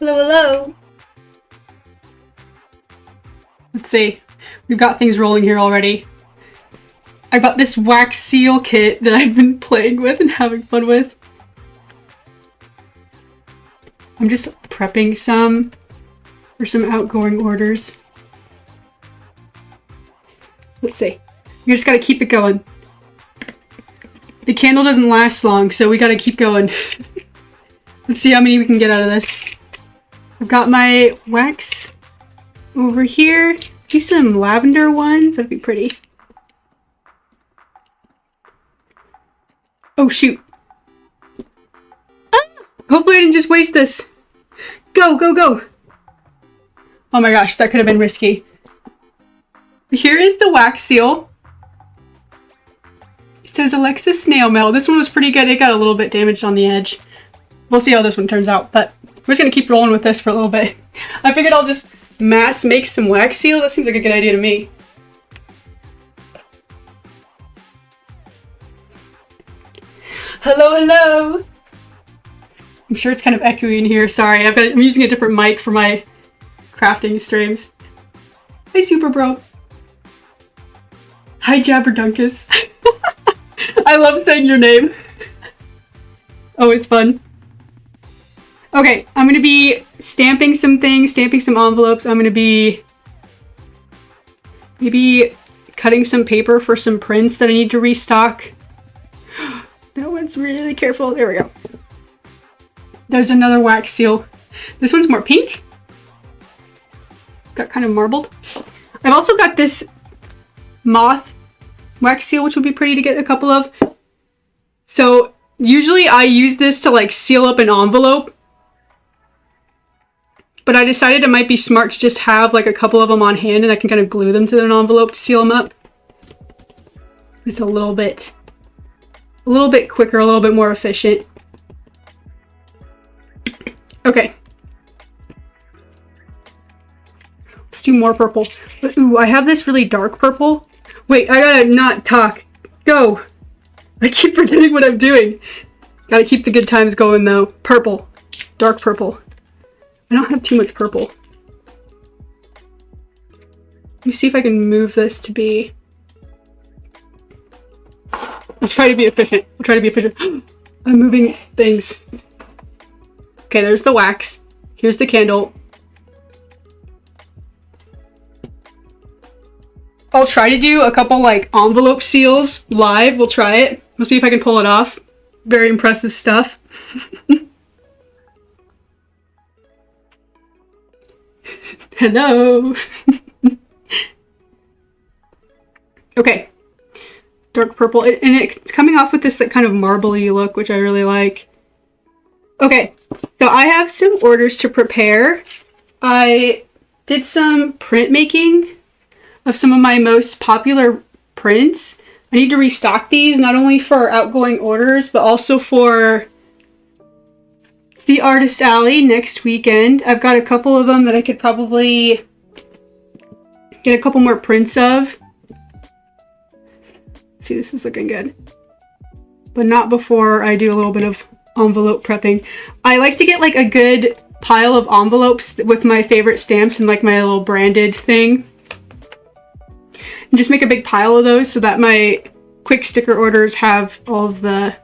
Hello, hello. Let's see. We've got things rolling here already. I got this wax seal kit that I've been playing with and having fun with. I'm just prepping some for some outgoing orders. Let's see. We just gotta keep it going. The candle doesn't last long, so we gotta keep going. Let's see how many we can get out of this. I've got my wax over here. Do some lavender ones. That'd be pretty. Oh shoot. Ah! Hopefully I didn't just waste this. Go, go, go. Oh my gosh, that could have been risky. Here is the wax seal. It says Alexa Snail Mail. This one was pretty good. It got a little bit damaged on the edge. We'll see how this one turns out, but we're just gonna keep rolling with this for a little bit. I figured I'll just mass make some wax seal. That seems like a good idea to me. Hello, hello. I'm sure it's kind of echoey in here. Sorry, I'm using a different mic for my crafting streams. Hi, Super Bro. Hi, Jabberdunkus. I love saying your name. Always fun. Okay, I'm gonna be stamping some things, stamping some envelopes. I'm gonna be maybe cutting some paper for some prints that I need to restock. That one's really careful. There we go. There's another wax seal. This one's more pink. Got kind of marbled. I've also got this moth wax seal, which would be pretty to get a couple of. So usually I use this to like seal up an envelope, but I decided it might be smart to just have like a couple of them on hand and I can kind of glue them to an envelope to seal them up. It's a little bit quicker, a little bit more efficient. Okay. Let's do more purple. Ooh, I have this really dark purple. Wait, I gotta not talk. Go! I keep forgetting what I'm doing. Gotta keep the good times going though. Purple. Dark purple. I don't have too much purple. Let me see if I can move this to be... I'll try to be efficient. I'll try to be efficient. I'm moving things. Okay, there's the wax. Here's the candle. I'll try to do a couple like envelope seals live. We'll try it. We'll see if I can pull it off. Very impressive stuff. Hello. Okay. Dark purple. And it's coming off with this like kind of marbly look, which I really like. Okay. So I have some orders to prepare. I did some printmaking of some of my most popular prints. I need to restock these, not only for outgoing orders, but also for the Artist Alley next weekend. I've got a couple of them that I could probably get a couple more prints of. See, this is looking good. But not before I do a little bit of envelope prepping. I like to get like a good pile of envelopes with my favorite stamps and like my little branded thing. And just make a big pile of those so that my quick sticker orders have all of the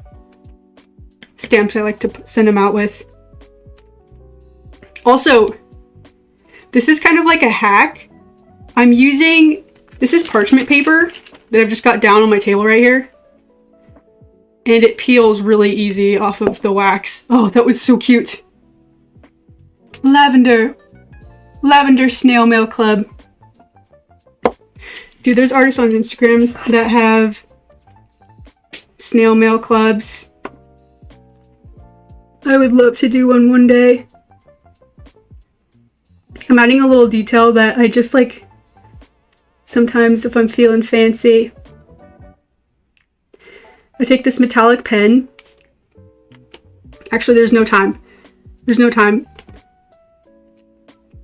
stamps I like to send them out with. Also, this is kind of like a hack. I'm using, this is parchment paper that I've just got down on my table right here. And it peels really easy off of the wax. Oh, that was so cute. Lavender. Lavender Snail Mail Club. Dude, there's artists on Instagram that have snail mail clubs. I would love to do one day. I'm adding a little detail that I just like sometimes if I'm feeling fancy. I take this metallic pen. Actually, there's no time. There's no time.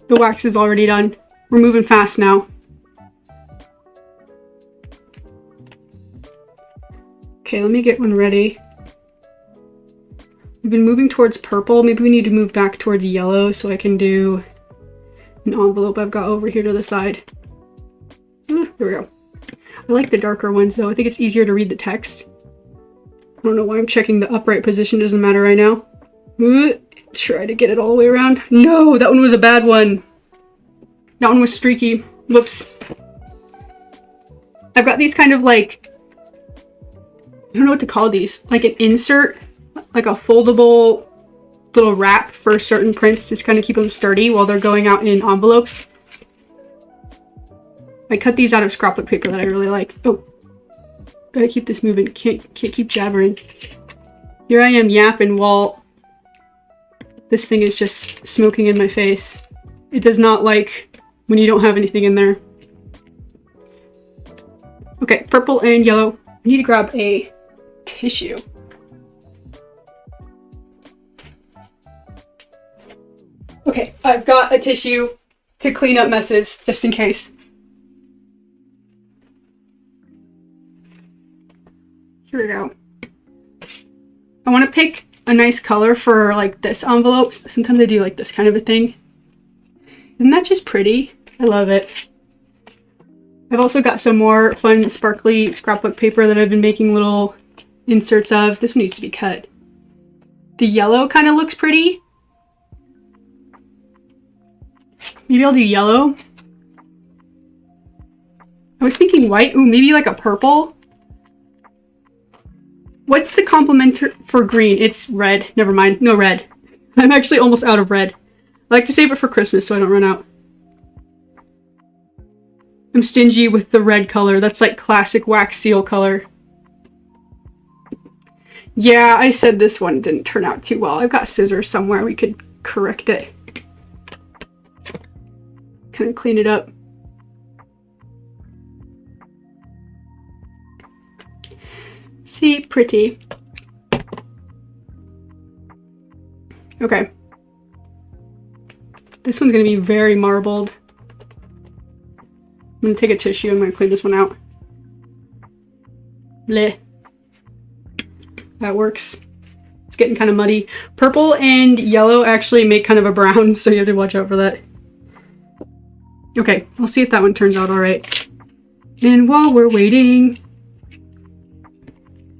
The wax is already done. We're moving fast now. Okay, let me get one ready. We've been moving towards purple. Maybe we need to move back towards yellow so I can do an envelope I've got over here to the side. There we go. I like the darker ones though. I think it's easier to read the text. I don't know why I'm checking the upright position. Doesn't matter right now. Try to get it all the way around. No, that one was a bad one. That one was streaky. Whoops. I've got these kind of like, I don't know what to call these. Like an insert, like a foldable little wrap for certain prints to kind of keep them sturdy while they're going out in envelopes. I cut these out of scrapbook paper that I really like. Oh, gotta keep this moving. Can't keep jabbering. Here I am yapping while this thing is just smoking in my face. It does not like when you don't have anything in there. Okay, purple and yellow. I need to grab a tissue. Okay, I've got a tissue to clean up messes, just in case. Here we go. I want to pick a nice color for like this envelope. Sometimes I do like this kind of a thing. Isn't that just pretty? I love it. I've also got some more fun sparkly scrapbook paper that I've been making little inserts of. This one needs to be cut. The yellow kind of looks pretty. Maybe I'll do yellow. I was thinking white. Ooh, maybe like a purple. What's the complement for green? It's red. Never mind. No red. I'm actually almost out of red. I like to save it for Christmas so I don't run out. I'm stingy with the red color. That's like classic wax seal color. Yeah, I said this one didn't turn out too well. I've got scissors somewhere. We could correct it. Kind of clean it up. See, pretty. Okay. This one's gonna be very marbled. I'm gonna take a tissue. I'm gonna clean this one out. Bleh. That works. It's getting kind of muddy. Purple and yellow actually make kind of a brown, so you have to watch out for that. Okay, I'll see if that one turns out all right. And while we're waiting,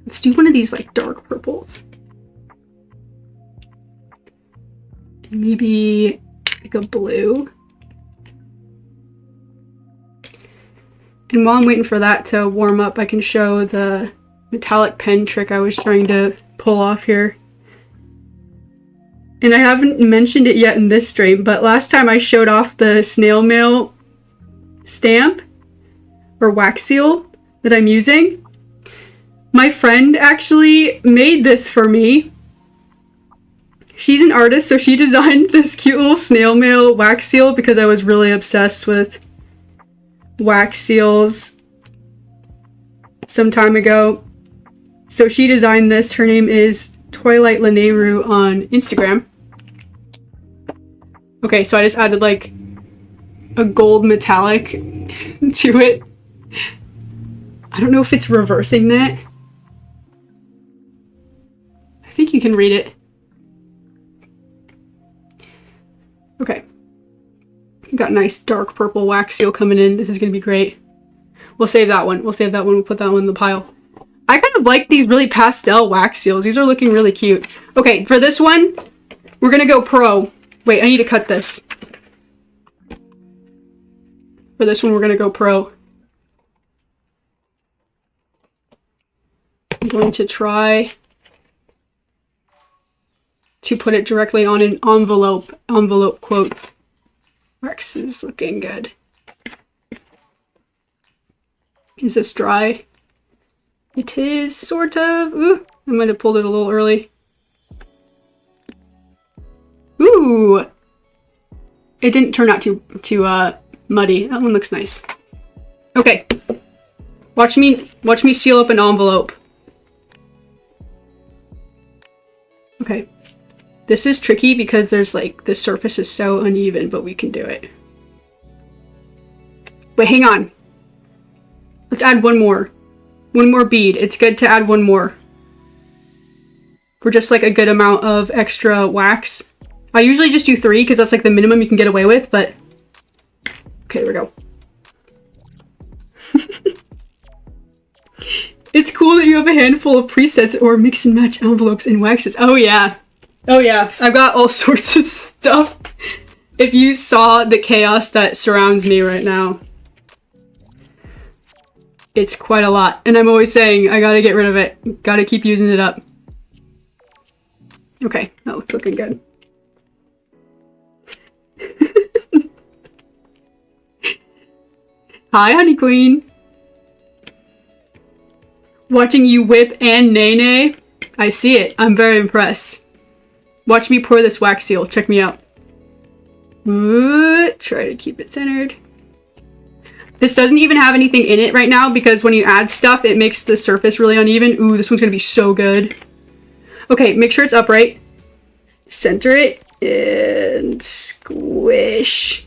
let's do one of these like dark purples. Maybe like a blue. And while I'm waiting for that to warm up, I can show the metallic pen trick I was trying to pull off here. And I haven't mentioned it yet in this stream, but last time I showed off the snail mail stamp or wax seal that I'm using. My friend actually made this for me. She's an artist, so she designed this cute little snail mail wax seal because I was really obsessed with wax seals some time ago. So she designed this. Her name is Twilight Laneru on Instagram. Okay, so I just added like a gold metallic to it. I don't know if it's reversing that. I think you can read it. Okay. Got a nice dark purple wax seal coming in. This is going to be great. We'll save that one. We'll save that one. We'll put that one in the pile. I kind of like these really pastel wax seals. These are looking really cute. Okay, for this one, we're going to go pro. Wait, I need to cut this. For this one, we're going to go pro. I'm going to try to put it directly on an envelope. Envelope quotes. Wax is looking good. Is this dry? It is sort of. Ooh, I might have pulled it a little early. Ooh! It didn't turn out too muddy. That one looks nice. Okay. Watch me seal up an envelope. Okay. This is tricky because there's like, the surface is so uneven, but we can do it. Wait, hang on. Let's add one more. One more bead. It's good to add one more. for just like a good amount of extra wax. I usually just do 3 because that's like the minimum you can get away with, but okay, there we go. It's cool that you have a handful of presets or mix and match envelopes and waxes. Oh yeah. Oh yeah. I've got all sorts of stuff. If you saw the chaos that surrounds me right now, it's quite a lot. And I'm always saying, I gotta get rid of it. Gotta keep using it up. Okay, that looks looking good. Hi, Honey Queen. Watching you whip and nay-nay. I see it. I'm very impressed. Watch me pour this wax seal. Check me out. Ooh, try to keep it centered. This doesn't even have anything in it right now because when you add stuff, it makes the surface really uneven. Ooh, this one's gonna be so good. Okay, make sure it's upright. Center it and squish.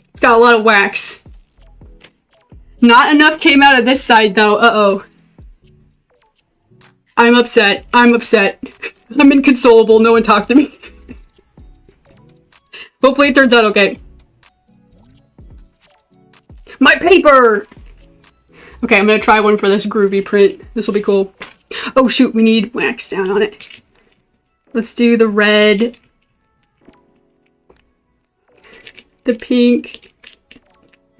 It's got a lot of wax. Not enough came out of this side though. Uh-oh. I'm upset. I'm upset. I'm inconsolable. No one talk to me. Hopefully it turns out okay. My paper! Okay, I'm gonna try one for this groovy print. This will be cool. Oh shoot, we need wax down on it. Let's do the red. The pink.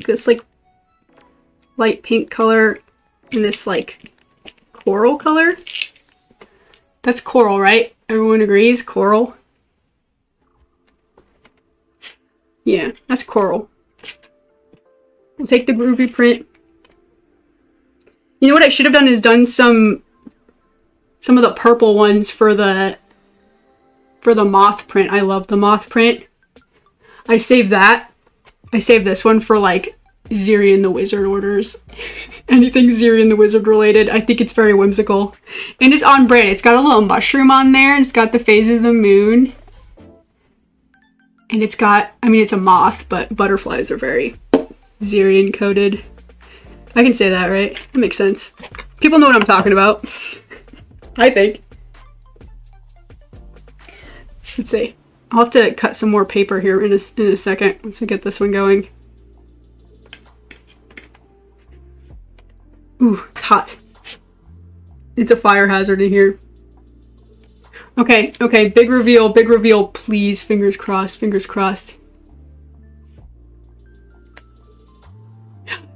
This like light pink color. And this like coral color. That's coral, right? Everyone agrees? Coral? Yeah, that's coral. We'll take the groovy print. You know what I should have done is done some of the purple ones for the moth print. I love the moth print. I saved that. I saved this one for like Zirian the Wizard orders. Anything Zirian the Wizard related. I think it's very whimsical. And it's on brand. It's got a little mushroom on there. And it's got the phases of the moon. And it's got, I mean, it's a moth, but butterflies are very Zirian coded. I can say that, right? That makes sense. People know what I'm talking about. I think. Let's see. I'll have to cut some more paper here in a second once I get this one going. Ooh, it's hot. It's a fire hazard in here. Okay, okay, big reveal, please. Fingers crossed, fingers crossed.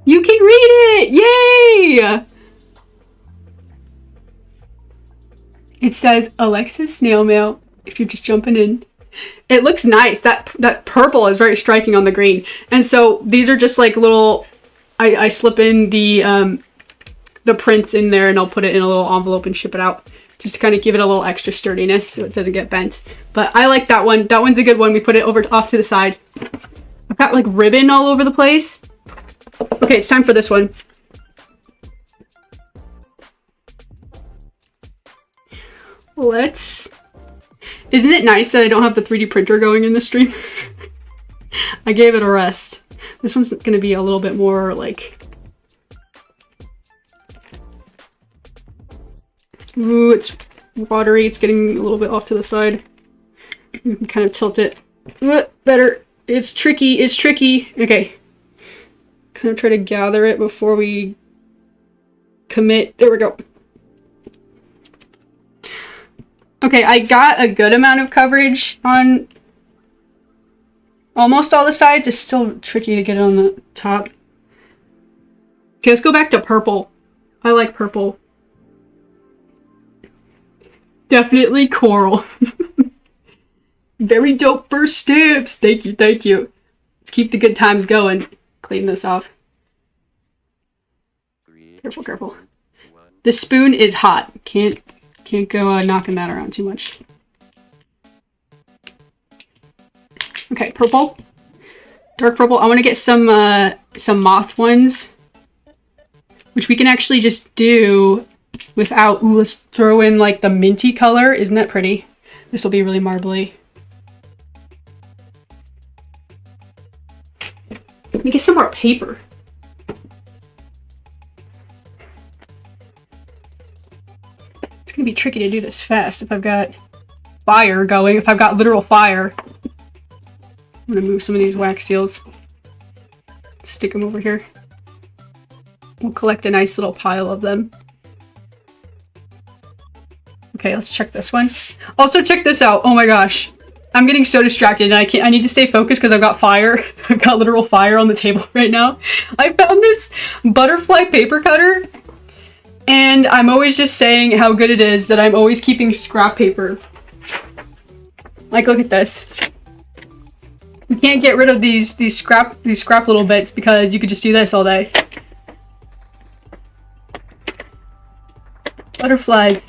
You can read it! Yay! It says Alexis Snail Mail, if you're just jumping in. It looks nice. That purple is very striking on the green. And so these are just like little, I slip in the prints in there and I'll put it in a little envelope and ship it out. Just to kind of give it a little extra sturdiness so it doesn't get bent. But I like that one. That one's a good one. We put it off to the side. I've got like ribbon all over the place. Okay, it's time for this one. Isn't it nice that I don't have the 3D printer going in this stream? I gave it a rest. This one's going to be a little bit more like... Ooh, it's watery. It's getting a little bit off to the side. You can kind of tilt it. Better. It's tricky. It's tricky. Okay. Kind of try to gather it before we commit. There we go. Okay, I got a good amount of coverage on almost all the sides. It's still tricky to get it on the top. Okay, let's go back to purple. I like purple. Definitely coral. Very dope first stamps. Thank you, thank you. Let's keep the good times going. Clean this off. Careful, careful. The spoon is hot. Can't go knocking that around too much. Okay, purple. Dark purple. I want to get some moth ones, which we can actually just do without. Ooh, let's throw in like the minty color. Isn't that pretty? This will be really marbly. Let me get some more paper. be tricky to do this fast if I've got fire going, if I've got literal fire. I'm gonna move some of these wax seals. Stick them over here. We'll collect a nice little pile of them. Okay, let's check this one. Also, check this out. Oh my gosh. I'm getting so distracted and I need to stay focused because I've got fire. I've got literal fire on the table right now. I found this butterfly paper cutter and I'm always just saying how good it is that I'm always keeping scrap paper. Like, look at this. You can't get rid of these scrap little bits because you could just do this all day. Butterflies.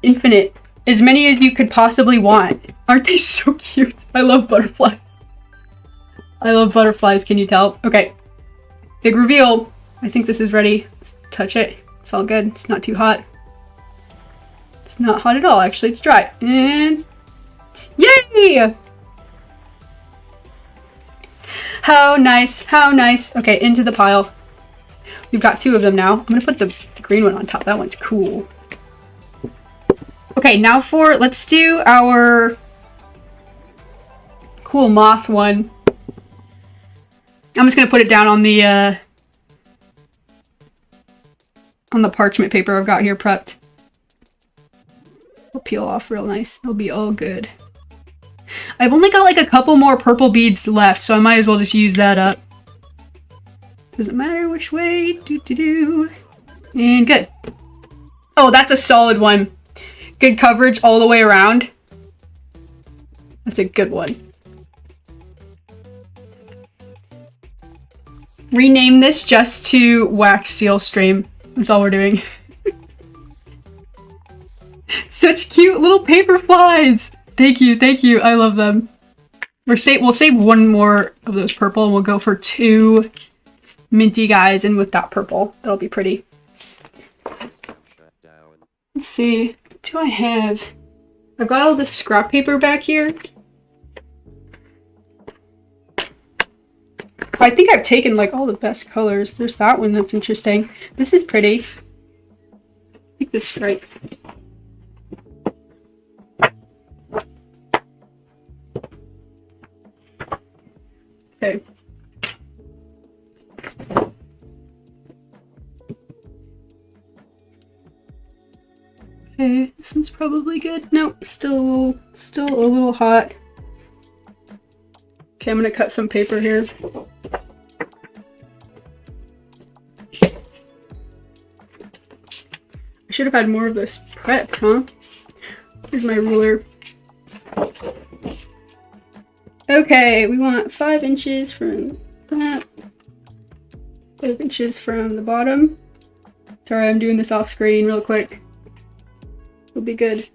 Infinite. As many as you could possibly want. Aren't they so cute? I love butterflies. I love butterflies, can you tell? Okay. Big reveal. I think this is ready. Let's touch it. It's all good. It's not too hot. It's not hot at all, actually. It's dry. And... yay! How nice. How nice. Okay, into the pile. We've got 2 of them now. I'm gonna put the green one on top. That one's cool. Okay, now let's do our cool moth one. I'm just gonna put it down on the parchment paper I've got here prepped. It'll peel off real nice. It'll be all good. I've only got like a couple more purple beads left, so I might as well just use that up. Doesn't matter which way. And good. Oh, that's a solid one. Good coverage all the way around. That's a good one. Rename this just to wax seal stream. That's all we're doing. Such cute little paper flies. Thank you, thank you. I love them. We'll save one more of those purple and we'll go for 2 minty guys and with that purple. That'll be pretty. Let's see. What do I have? I've got all this scrap paper back here. I think I've taken like all the best colors. There's that one that's interesting. This is pretty. I think this stripe. Okay. Okay, this one's probably good. Nope, still a little hot. Okay, I'm gonna cut some paper here. I should have had more of this prep, huh? Here's my ruler. Okay, we want 5 inches from that. 5 inches from the bottom. Sorry, I'm doing this off screen real quick. It'll be good.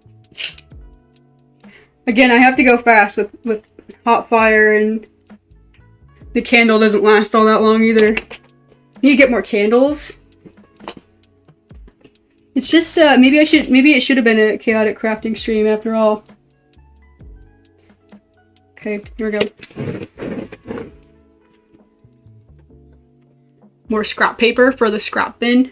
Again, I have to go fast with hot fire, and the candle doesn't last all that long either. Need to get more candles. It's just maybe it should have been a chaotic crafting stream after all. Okay, here we go. More scrap paper for the scrap bin.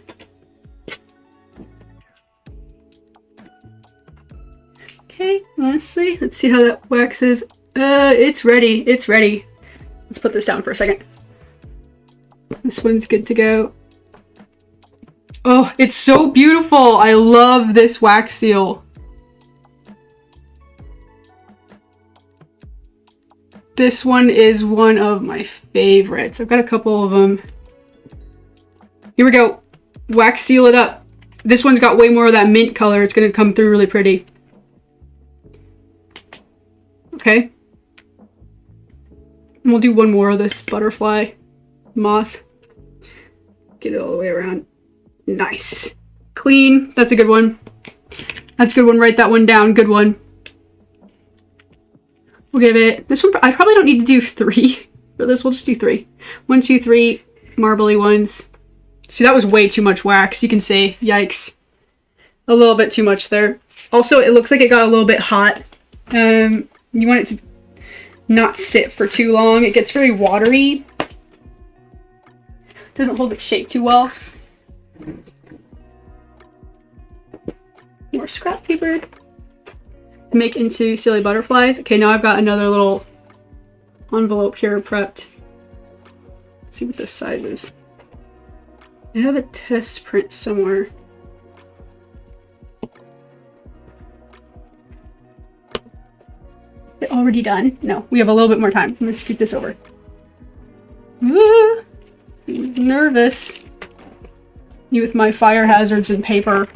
Okay, lastly, let's see how that waxes. It's ready. It's ready. Let's put this down for a second. This one's good to go. Oh, it's so beautiful. I love this wax seal. This one is one of my favorites. I've got a couple of them. Here we go. Wax seal it up. This one's got way more of that mint color. It's going to come through really pretty. Okay. And we'll do one more of this butterfly moth. Get it all the way around. Nice. Clean. That's a good one. That's a good one. Write that one down. Good one. We'll give it... This one, I probably don't need to do 3 for this. We'll just do 3. 1, 2, 3 marbly ones. See, that was way too much wax. You can say, yikes. A little bit too much there. Also, it looks like it got a little bit hot. You want it to not sit for too long. It gets very watery. Doesn't hold its shape too well. More more scrap paper to make into silly butterflies. Okay, now I've got another little envelope here prepped. Let's see what this size is. I have a test print somewhere. Is it already done? No, we have a little bit more time. I'm gonna scoot this over. Ooh, I'm nervous. You with my fire hazards and paper.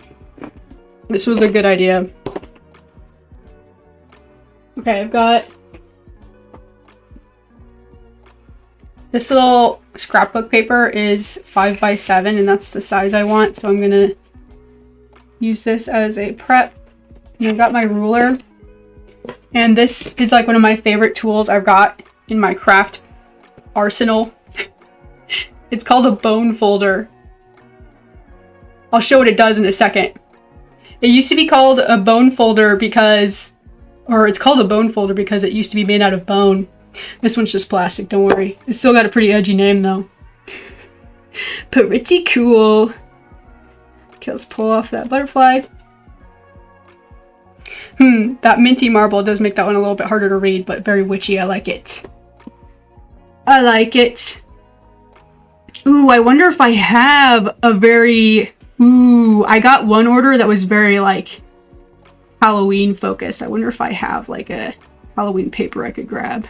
This was a good idea. Okay, I've got this little scrapbook paper is 5 by 7 and that's the size I want. So I'm gonna use this as a prep. And I've got my ruler. And this is like one of my favorite tools I've got in my craft arsenal. It's called a bone folder. I'll show what it does in a second. It used to be called a bone folder because, or it's called a bone folder because it used to be made out of bone. This one's just plastic, don't worry. It's still got a pretty edgy name though. Pretty cool. Okay, let's pull off that butterfly. That minty marble does make that one a little bit harder to read, but very witchy. I like it. I like it. Ooh, I wonder if I have a very... Ooh, I got one order that was very, like, Halloween focused. I wonder if I have, like, a Halloween paper I could grab.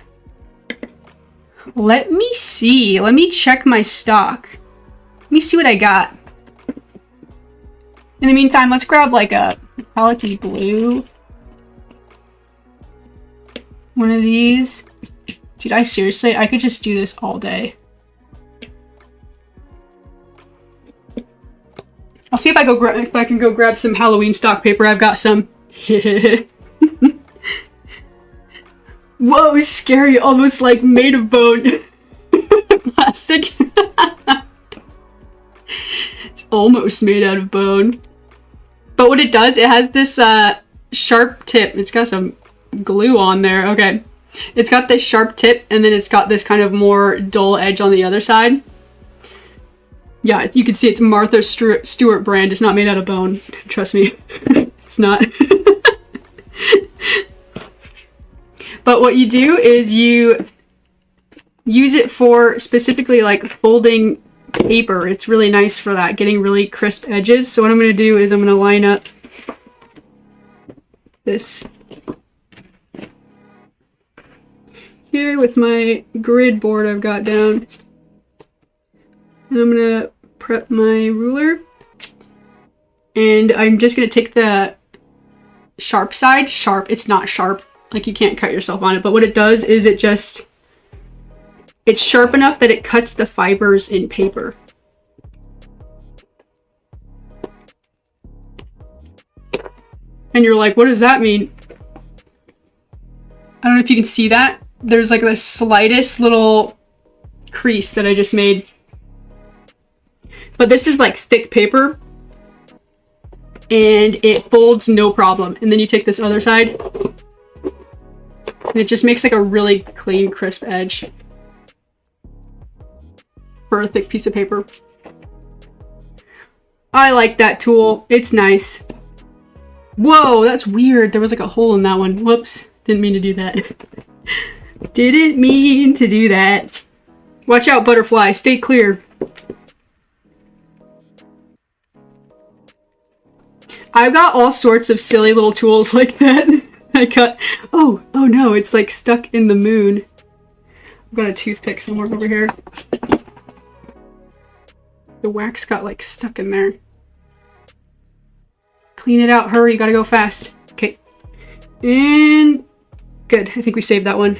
Let me see. Let me check my stock. Let me see what I got. In the meantime, let's grab, like, a metallic blue. One of these. Dude, I seriously, I could just do this all day. I'll see if I can go grab some Halloween stock paper. I've got some. Whoa, scary! Almost like made of bone. Plastic. It's almost made out of bone. But what it does, it has this sharp tip. It's got some glue on there. Okay. It's got this sharp tip, and then it's got this kind of more dull edge on the other side. Yeah, you can see it's Martha Stewart brand. It's not made out of bone. Trust me. It's not. But what you do is you use it for specifically like folding paper. It's really nice for that, getting really crisp edges. So what I'm going to do is I'm going to line up this here with my grid board I've got down. And I'm going to prep my ruler. And I'm just going to take the sharp side. Sharp. It's not sharp. Like you can't cut yourself on it. But what it does is it's sharp enough that it cuts the fibers in paper. And you're like, what does that mean? I don't know if you can see that. There's like the slightest little crease that I just made. But this is like thick paper and it folds no problem. And then you take this other side and it just makes like a really clean, crisp edge for a thick piece of paper. I like that tool. It's nice. Whoa, that's weird. There was like a hole in that one. Whoops. Didn't mean to do that. Didn't mean to do that. Watch out, butterfly. Stay clear. I've got all sorts of silly little tools like that. I got... Oh no, it's like stuck in the moon. I've got a toothpick somewhere over here. The wax got like stuck in there. Clean it out, hurry, gotta go fast. Okay. And... Good, I think we saved that one.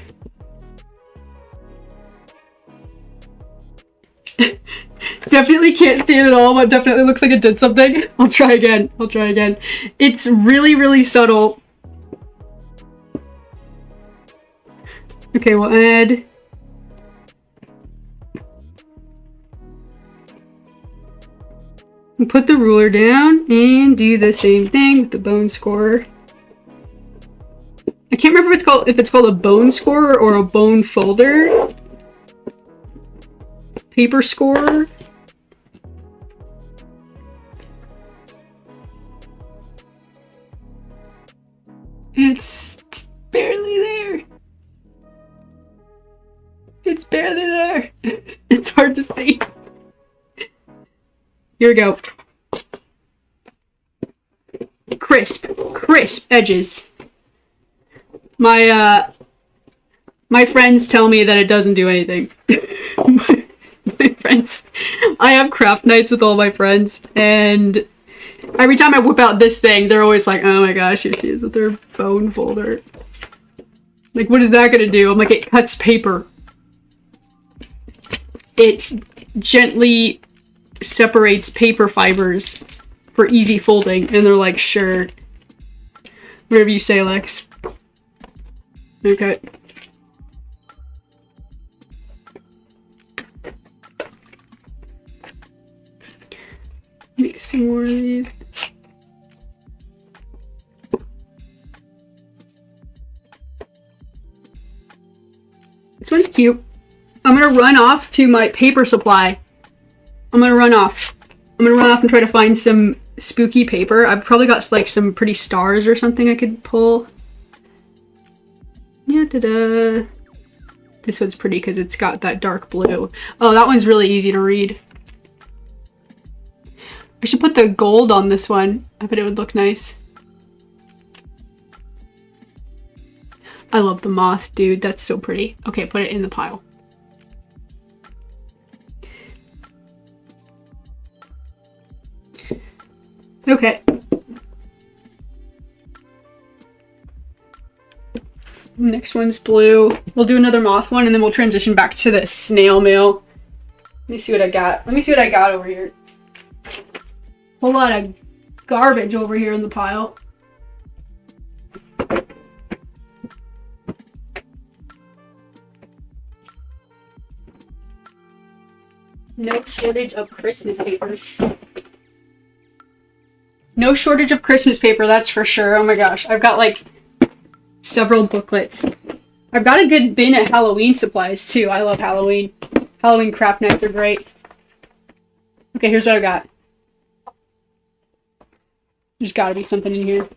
Definitely can't see it at all, but definitely looks like it did something. I'll try again. It's really, really subtle. Okay, we'll add... Put the ruler down and do the same thing with the bone scorer. I can't remember if it's called a bone scorer or a bone folder. Paper scorer. Here we go. Crisp edges. My friends tell me that it doesn't do anything. my friends, I have craft nights with all my friends, and every time I whip out this thing, they're always like, oh my gosh, here she is with her bone folder. Like, what is that gonna do? I'm like, it cuts paper. It gently separates paper fibers for easy folding, and they're like, sure. Whatever you say, Lex. Okay. Make some more of these. This one's cute. I'm gonna run off to my paper supply. I'm gonna run off and try to find some spooky paper. I've probably got like some pretty stars or something I could pull. Yeah, ta-da. This one's pretty because it's got that dark blue. Oh, that one's really easy to read. I should put the gold on this one. I bet it would look nice. I love the moth, dude. That's so pretty. Okay, put it in the pile. Okay. Next one's blue. We'll do another moth one, and then we'll transition back to the snail mail. Let me see what I got. Let me see what I got over here. Whole lot of garbage over here in the pile. No shortage of Christmas paper. No shortage of Christmas paper, that's for sure. Oh my gosh, I've got like several booklets. I've got a good bin of Halloween supplies too. I love Halloween. Halloween craft nights are great. Okay, here's what I got. There's gotta be something in here.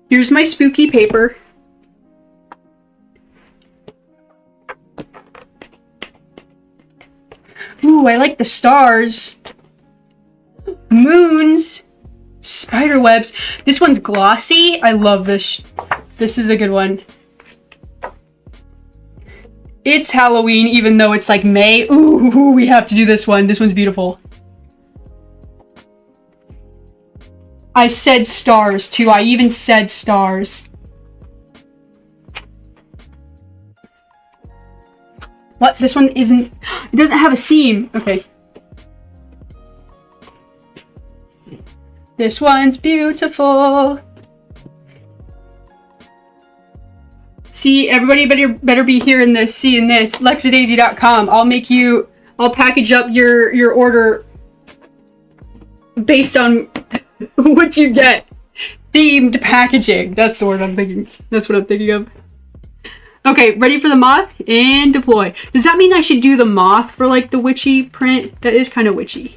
Here's my spooky paper. Ooh, I like the stars. Moons. Spider webs. This one's glossy. I love this. This is a good one. It's Halloween, even though it's like May. Ooh, we have to do this one. This one's beautiful. I said stars too. I even said stars. What? This one isn't... It doesn't have a seam. Okay. This one's beautiful. See, everybody better be hearing this, seeing this. Lexadaisy.com. I'll package up your order based on what you get. Themed packaging. That's the word I'm thinking. That's what I'm thinking of. Okay, ready for the moth? And deploy. Does that mean I should do the moth for like the witchy print? That is kind of witchy.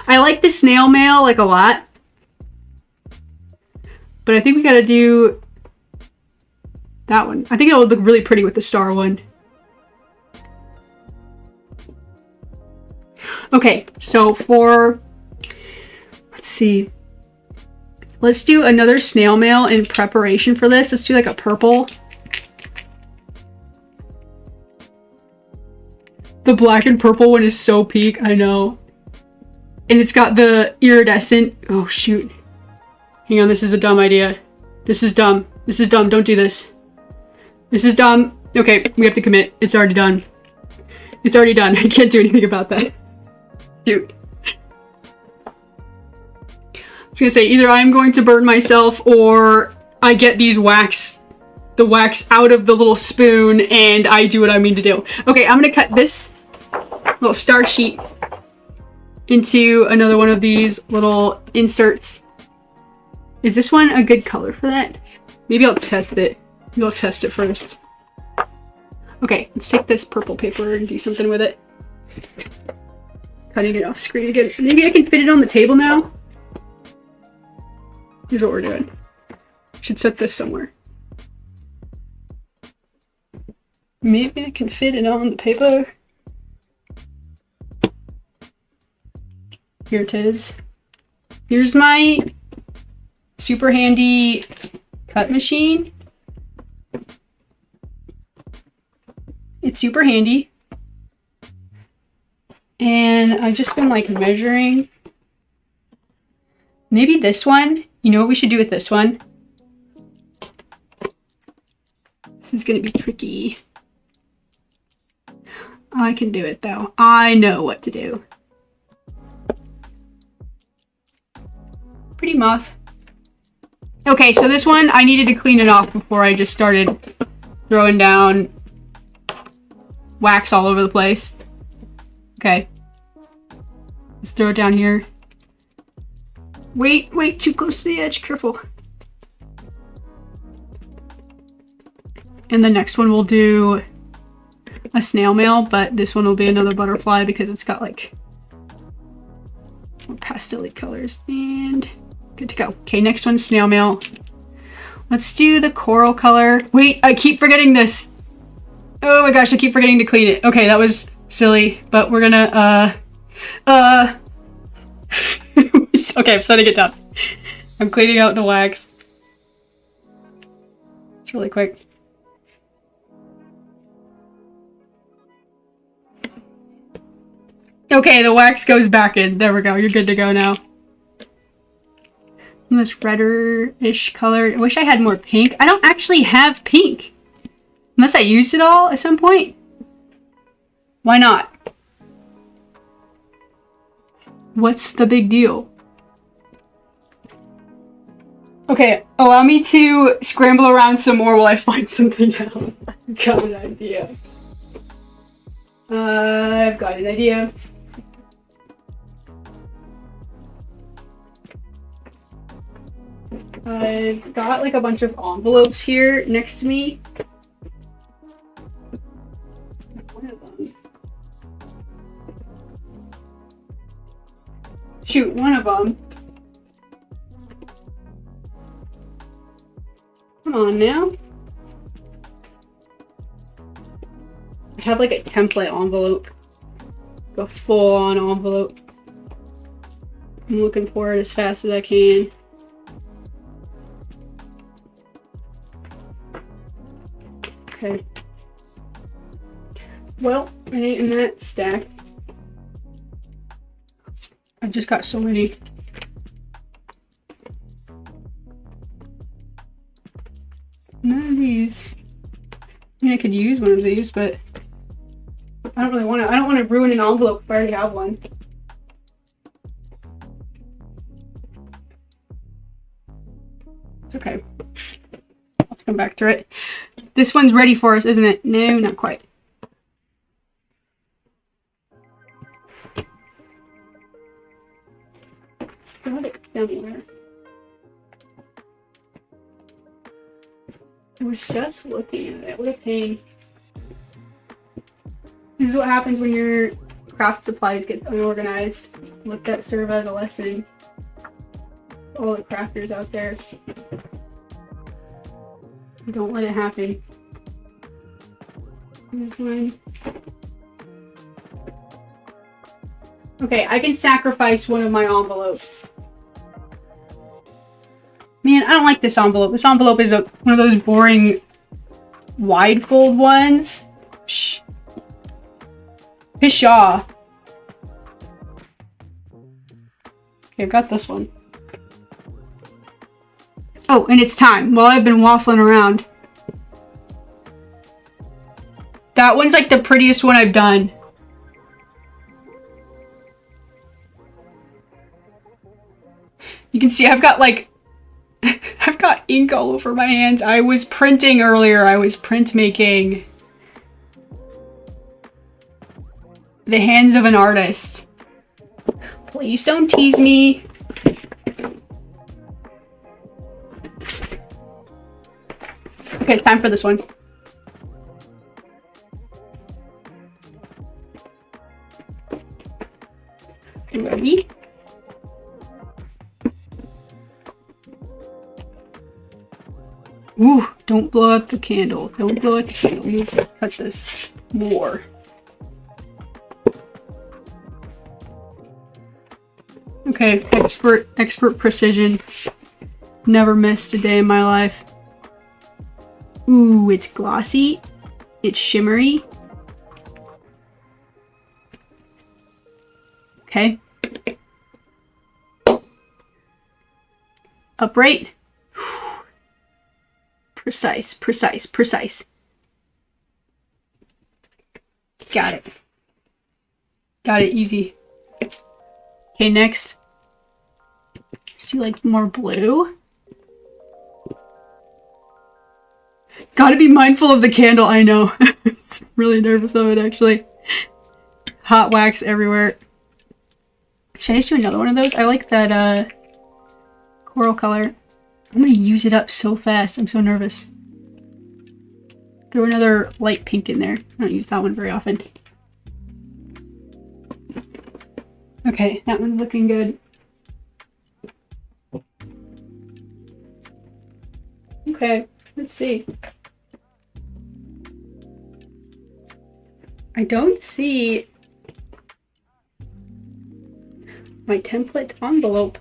I like the snail mail like a lot. But I think we gotta do that one. I think it would look really pretty with the star one. Okay, so for... Let's see. Let's do another snail mail in preparation for this. Let's do like a purple. The black and purple one is so peak, I know. And it's got the iridescent... Oh, shoot. Hang on, this is a dumb idea. This is dumb. This is dumb. Don't do this. This is dumb. Okay, we have to commit. It's already done. It's already done. I can't do anything about that. Shoot. I was gonna say, either I'm going to burn myself or I get these the wax out of the little spoon and I do what I mean to do. Okay, I'm gonna cut this little star sheet into another one of these little inserts. Is this one a good color for that? Maybe I'll test it. Maybe I'll test it first. Okay, let's take this purple paper and do something with it. Cutting it off screen again. Maybe I can fit it on the table now? Here's what we're doing. Should set this somewhere. Maybe I can fit it on the paper. Here it is. Here's my super handy cut machine. It's super handy. And I've just been like measuring. Maybe this one. You know what we should do with this one? This is gonna be tricky. I can do it though. I know what to do. Pretty moth. Okay, so this one, I needed to clean it off before I just started throwing down wax all over the place. Okay. Let's throw it down here. Wait, too close to the edge, careful. And the next one we'll do a snail mail, but this one will be another butterfly because it's got like pastel-y colors, and good to go. Okay, next one's snail mail. Let's do the coral color. Wait, I keep forgetting this. Oh my gosh, I keep forgetting to clean it. Okay, that was silly, but we're gonna, okay, I'm setting it down. I'm cleaning out the wax. It's really quick. Okay, the wax goes back in. There we go. You're good to go now. And this redder-ish color. I wish I had more pink. I don't actually have pink. Unless I used it all at some point. Why not? What's the big deal? Okay, allow me to scramble around some more while I find something else. I've got an idea. I've got an idea. I've got like a bunch of envelopes here next to me. One of them. Shoot, one of them. Come on now. I have like a template envelope. Like a full-on envelope. I'm looking for it as fast as I can. Okay. Well, it ain't in that stack. I've just got so many. None of these. I mean, I could use one of these, but I don't really want to. I don't want to ruin an envelope if I already have one. It's okay. I'll have to come back to it. This one's ready for us, isn't it? No, not quite. Got it somewhere. I was just looking at it. What a pain. This is what happens when your craft supplies get unorganized. Let that serve as a lesson. All the crafters out there. Don't let it happen. Here's one. Okay, I can sacrifice one of my envelopes. Man, I don't like this envelope. This envelope is one of those boring wide fold ones. Psh. Pshaw. Okay, I've got this one. Oh, and it's time. While I've been waffling around. That one's like the prettiest one I've done. You can see I've got like, I've got ink all over my hands. I was printing earlier. I was printmaking. The hands of an artist. Please don't tease me. Okay, it's time for this one. Ready? Ooh, don't blow out the candle. Don't blow out the candle. You cut this more. Okay, expert precision. Never missed a day in my life. Ooh, it's glossy. It's shimmery. Okay. Upright. Precise, precise, precise. Got it. Got it easy. Okay, next. Let's do like more blue. Gotta be mindful of the candle, I know. I'm really nervous of it, actually. Hot wax everywhere. Should I just do another one of those? I like that coral color. I'm gonna use it up so fast. I'm so nervous. Throw another light pink in there. I don't use that one very often. Okay, that one's looking good. Okay, let's see. I don't see my template envelope.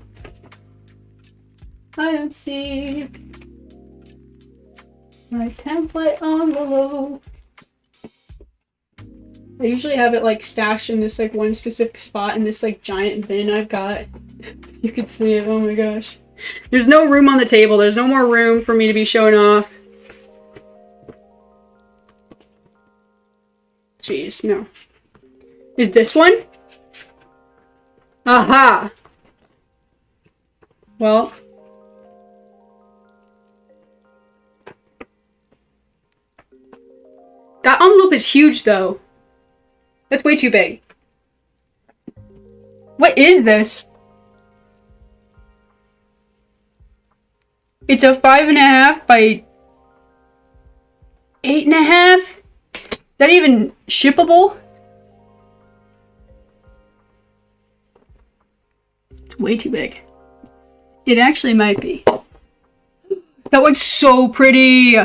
I don't see my template envelope. I usually have it like stashed in this like one specific spot in this like giant bin I've got. You could see it. Oh my gosh. There's no room on the table. There's no more room for me to be showing off. Jeez, no. Is this one? Aha! Well. That envelope is huge, though. That's way too big. What is this? It's a 5.5 by 8.5? Is that even shippable? It's way too big. It actually might be. That one's so pretty.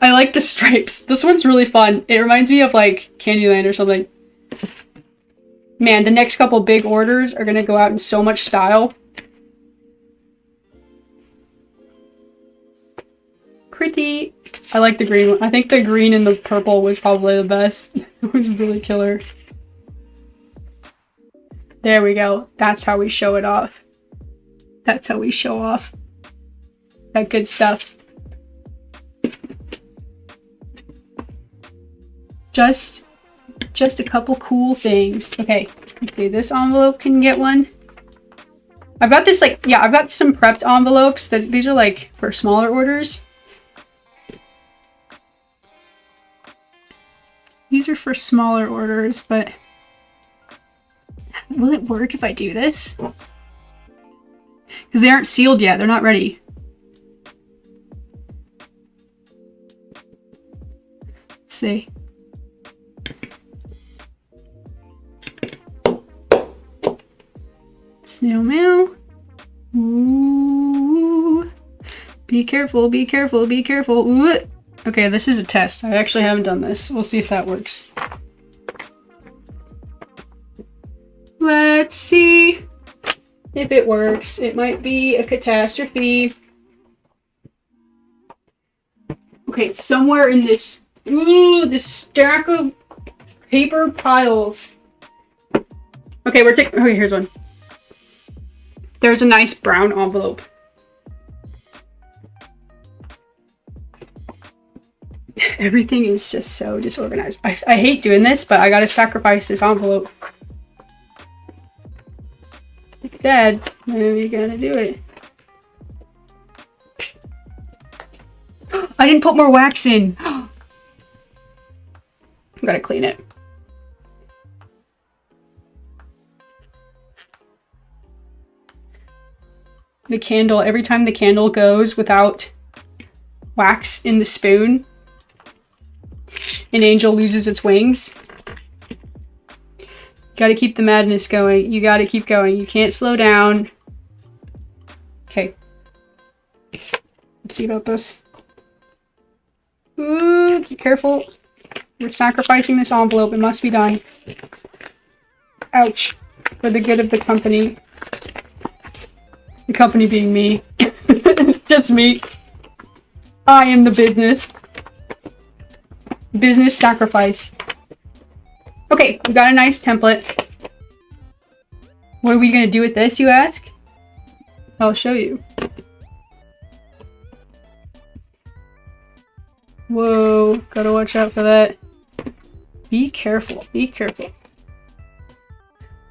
I like the stripes. This one's really fun. It reminds me of like Candyland or something. Man, the next couple big orders are gonna go out in so much style. Pretty. I like the green one. I think the green and the purple was probably the best. It was really killer. There we go. That's how we show it off. That's how we show off that good stuff. Just a couple cool things. Okay, let's see. This envelope can get one. I've got this like, yeah, I've got some prepped envelopes that these are like for smaller orders. These are for smaller orders, but will it work if I do this? Because they aren't sealed yet. They're not ready. Let's see. Snail mail. Ooh. Be careful, be careful, be careful. Ooh. Okay, this is a test. I actually haven't done this. We'll see if that works. Let's see if it works. It might be a catastrophe. Okay, somewhere in this, this stack of paper piles. Okay, we're taking, okay, here's one. There's a nice brown envelope. Everything is just so disorganized. I hate doing this, but I gotta sacrifice this envelope. Like I said, we gotta do it. I didn't put more wax in. I gotta clean it. The candle, every time the candle goes without wax in the spoon, an angel loses its wings. You gotta keep the madness going. You gotta keep going. You can't slow down. Okay. Let's see about this. Ooh, be careful. We're sacrificing this envelope. It must be done. Ouch. for the good of the company. The company being me. Just me. I am the business. Business sacrifice. Okay, we got a nice template. What are we gonna do with this, you ask? I'll show you. Whoa, gotta watch out for that. Be careful, be careful.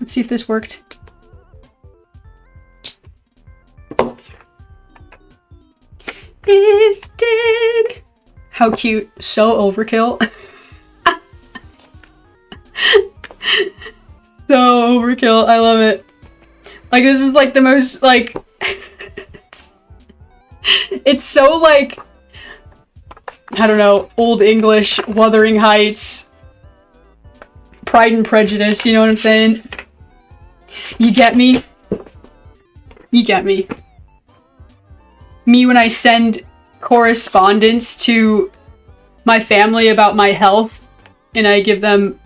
Let's see if this worked. It did! How cute. So overkill. So overkill. I love it. Like, this is like the most, like... It's so, like... I don't know, Old English, Wuthering Heights, Pride and Prejudice, you know what I'm saying? You get me? You get me. Me when I send correspondence to my family about my health, and I give them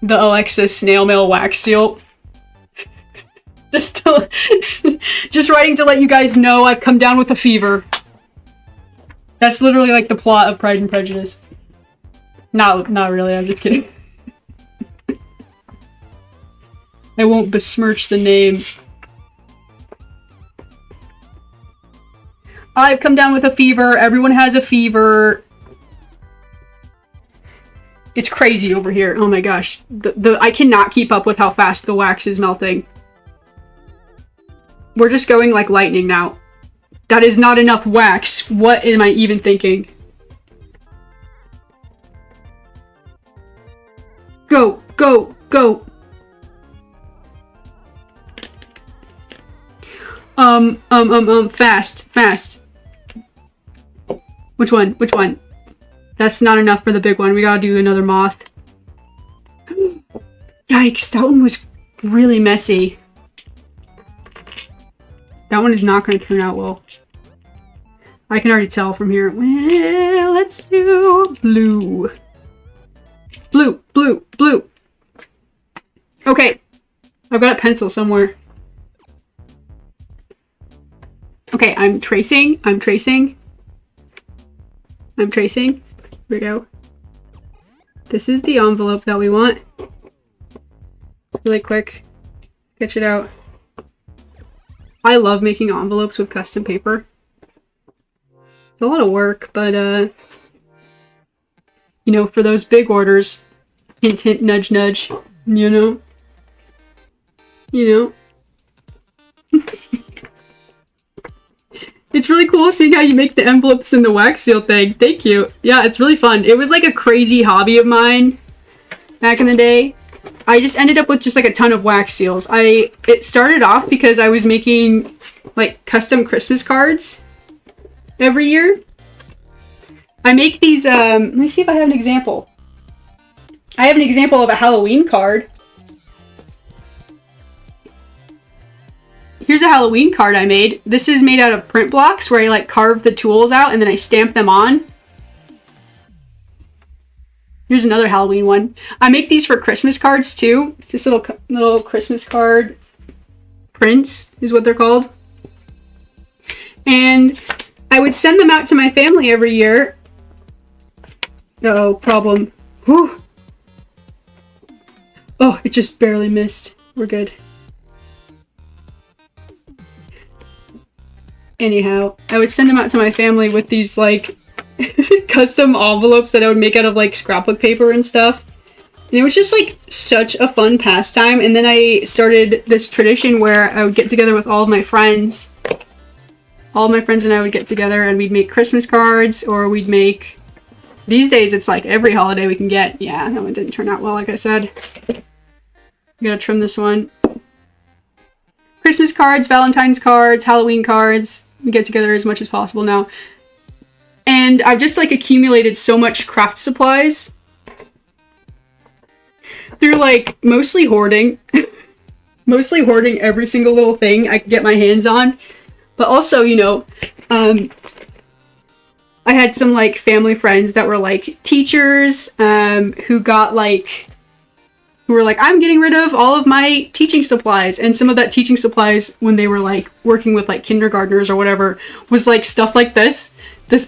the Alexa snail mail wax seal. Just writing to let you guys know I've come down with a fever. That's literally like the plot of Pride and Prejudice. Not really, I'm just kidding. I won't besmirch the name. I've come down with a fever, everyone has a fever. It's crazy over here. Oh my gosh. I cannot keep up with how fast the wax is melting. We're just going like lightning now. That is not enough wax. What am I even thinking? Go, go, go. Fast, fast. Which one? Which one? That's not enough for the big one. We gotta do another moth. Yikes, that one was really messy. That one is not going to turn out well. I can already tell from here. Well, let's do blue. Blue, blue, blue. Okay. I've got a pencil somewhere. Okay, I'm tracing. I'm tracing. I'm tracing. Here we go. This is the envelope that we want. Really quick. Sketch it out. I love making envelopes with custom paper. It's a lot of work, but you know, for those big orders, hint hint nudge nudge, you know. It's really cool seeing how you make the envelopes in the wax seal thing. Thank you. Yeah, it's really fun. It was like a crazy hobby of mine back in the day. I just ended up with just like a ton of wax seals. It started off because I was making like custom Christmas cards every year. I make these, let me see if I have an example. I have an example of a Halloween card. Here's a Halloween card I made. This is made out of print blocks where I like carve the tools out and then I stamp them on. Here's another Halloween one. I make these for Christmas cards too. Just little Christmas card prints is what they're called. And I would send them out to my family every year. Uh-oh, problem. Whew. Oh, it just barely missed. We're good. Anyhow, I would send them out to my family with these like custom envelopes that I would make out of like scrapbook paper and stuff. And it was just like such a fun pastime. And then I started this tradition where I would get together with all of my friends. All of my friends and I would get together and we'd make Christmas cards, or we'd make... These days it's like every holiday we can get. Yeah, that one didn't turn out well, like I said. I gotta trim this one. Christmas cards, Valentine's cards, Halloween cards. We get together as much as possible now. And I've just like accumulated so much craft supplies. Through like mostly hoarding. Mostly hoarding every single little thing I could get my hands on. But also, you know, I had some like family friends that were like teachers, who got like who were like, I'm getting rid of all of my teaching supplies. And some of that teaching supplies, when they were like working with like kindergartners or whatever, was like stuff like this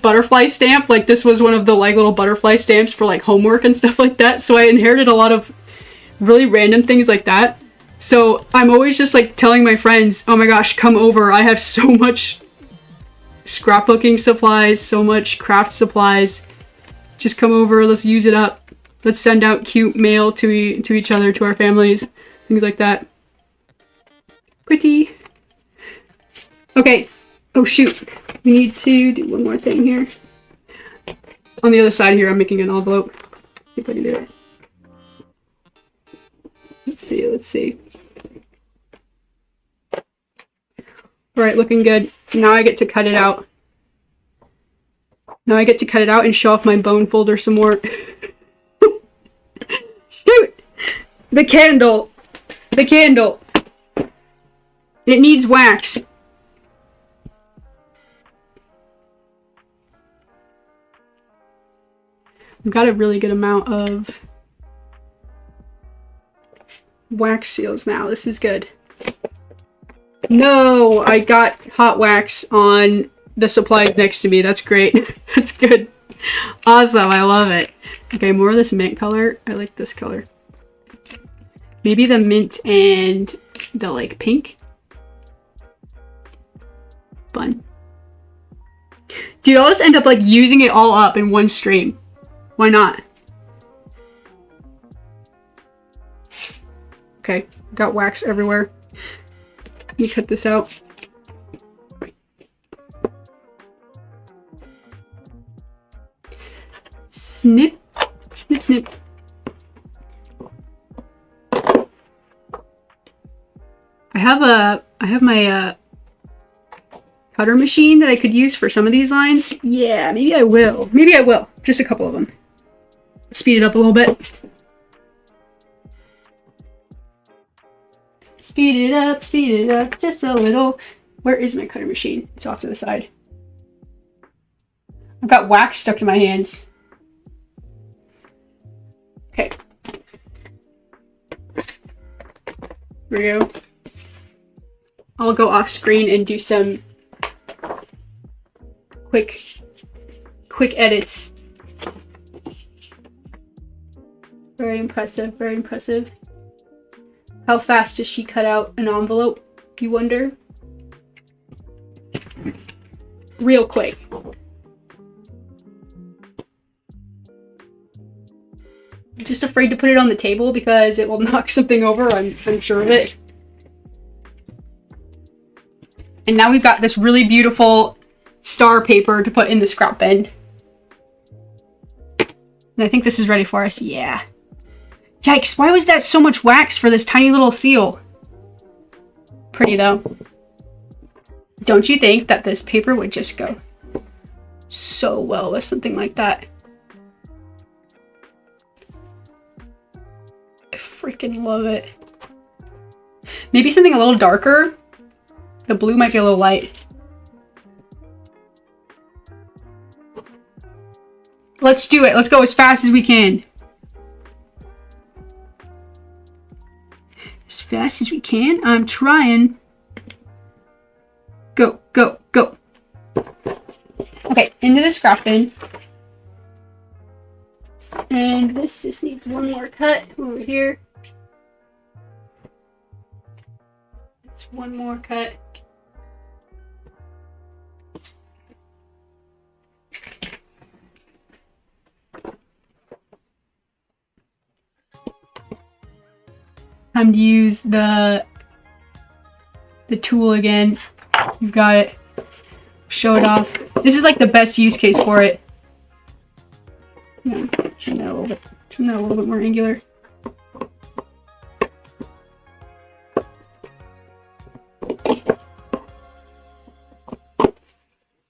butterfly stamp. Like this was one of the like little butterfly stamps for like homework and stuff like that. So I inherited a lot of really random things like that. So I'm always just like telling my friends, oh my gosh, come over. I have so much scrapbooking supplies, so much craft supplies. Just come over, let's use it up. Let's send out cute mail to each other, to our families, things like that. Pretty. Okay. Oh shoot. We need to do one more thing here. On the other side here, I'm making an envelope. See if I can do it. Let's see. Alright, looking good. Now I get to cut it out. Now I get to cut it out and show off my bone folder some more. Shoot! The candle! The candle! It needs wax. I've got a really good amount of wax seals now. This is good. No! I got hot wax on the supplies next to me. That's great. That's good. Awesome. I love it. Okay, more of this mint color. I like this color. Maybe the mint and the like pink. Fun. Dude, I'll just end up like using it all up in one stream. Why not? Okay, got wax everywhere. Let me cut this out. Snip, snip, snip. I have my cutter machine that I could use for some of these lines. Yeah, maybe I will. Maybe I will. Just a couple of them. Speed it up a little bit. Speed it up just a little. Where is my cutter machine? It's off to the side. I've got wax stuck to my hands. Okay. Here we go. I'll go off screen and do some quick edits. Very impressive, very impressive. How fast does she cut out an envelope, you wonder? Real quick. I'm just afraid to put it on the table because it will knock something over, I'm sure of it. And now we've got this really beautiful star paper to put in the scrap bin. And I think this is ready for us. Yeah. Yikes, why was that so much wax for this tiny little seal? Pretty though. Don't you think that this paper would just go so well with something like that? I freaking love it. Maybe something a little darker. The blue might be a little light. Let's do it. Let's go as fast as we can. As fast as we can. I'm trying. Go, go, go. Okay, into the scrap bin. And this just needs one more cut over here. It's one more cut. Time to use the tool again. You've got it. Show it off. This is like the best use case for it. Yeah, trim that a little bit. Trim that a little bit more angular.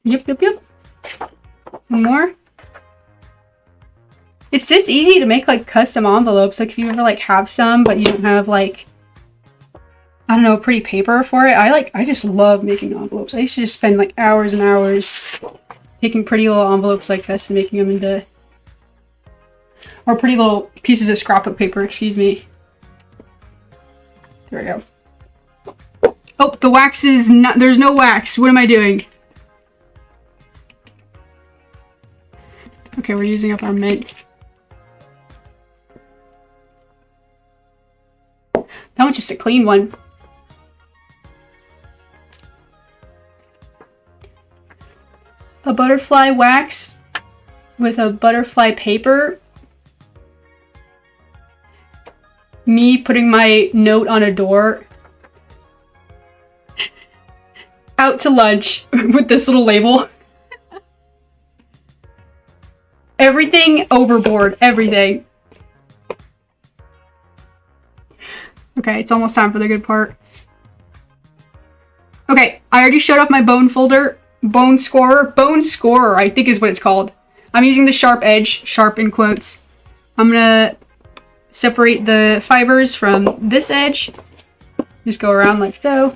Yep, yep, yep. One more. It's this easy to make like custom envelopes. Like if you ever like have some, but you don't have like, I don't know, pretty paper for it. I just love making envelopes. I used to just spend like hours and hours taking pretty little envelopes like this and making them into, or pretty little pieces of scrapbook paper, excuse me, There we go. Oh, the wax is not, there's no wax. What am I doing? Okay, we're using up our mint. That one's just a clean one. A butterfly wax with a butterfly paper. Me putting my note on a door. Out to lunch with this little label. Everything overboard, everything. Okay, it's almost time for the good part. Okay, I already showed off my bone folder. Bone scorer. Bone scorer, I think is what it's called. I'm using the sharp edge, sharp in quotes. I'm gonna separate the fibers from this edge. Just go around like so.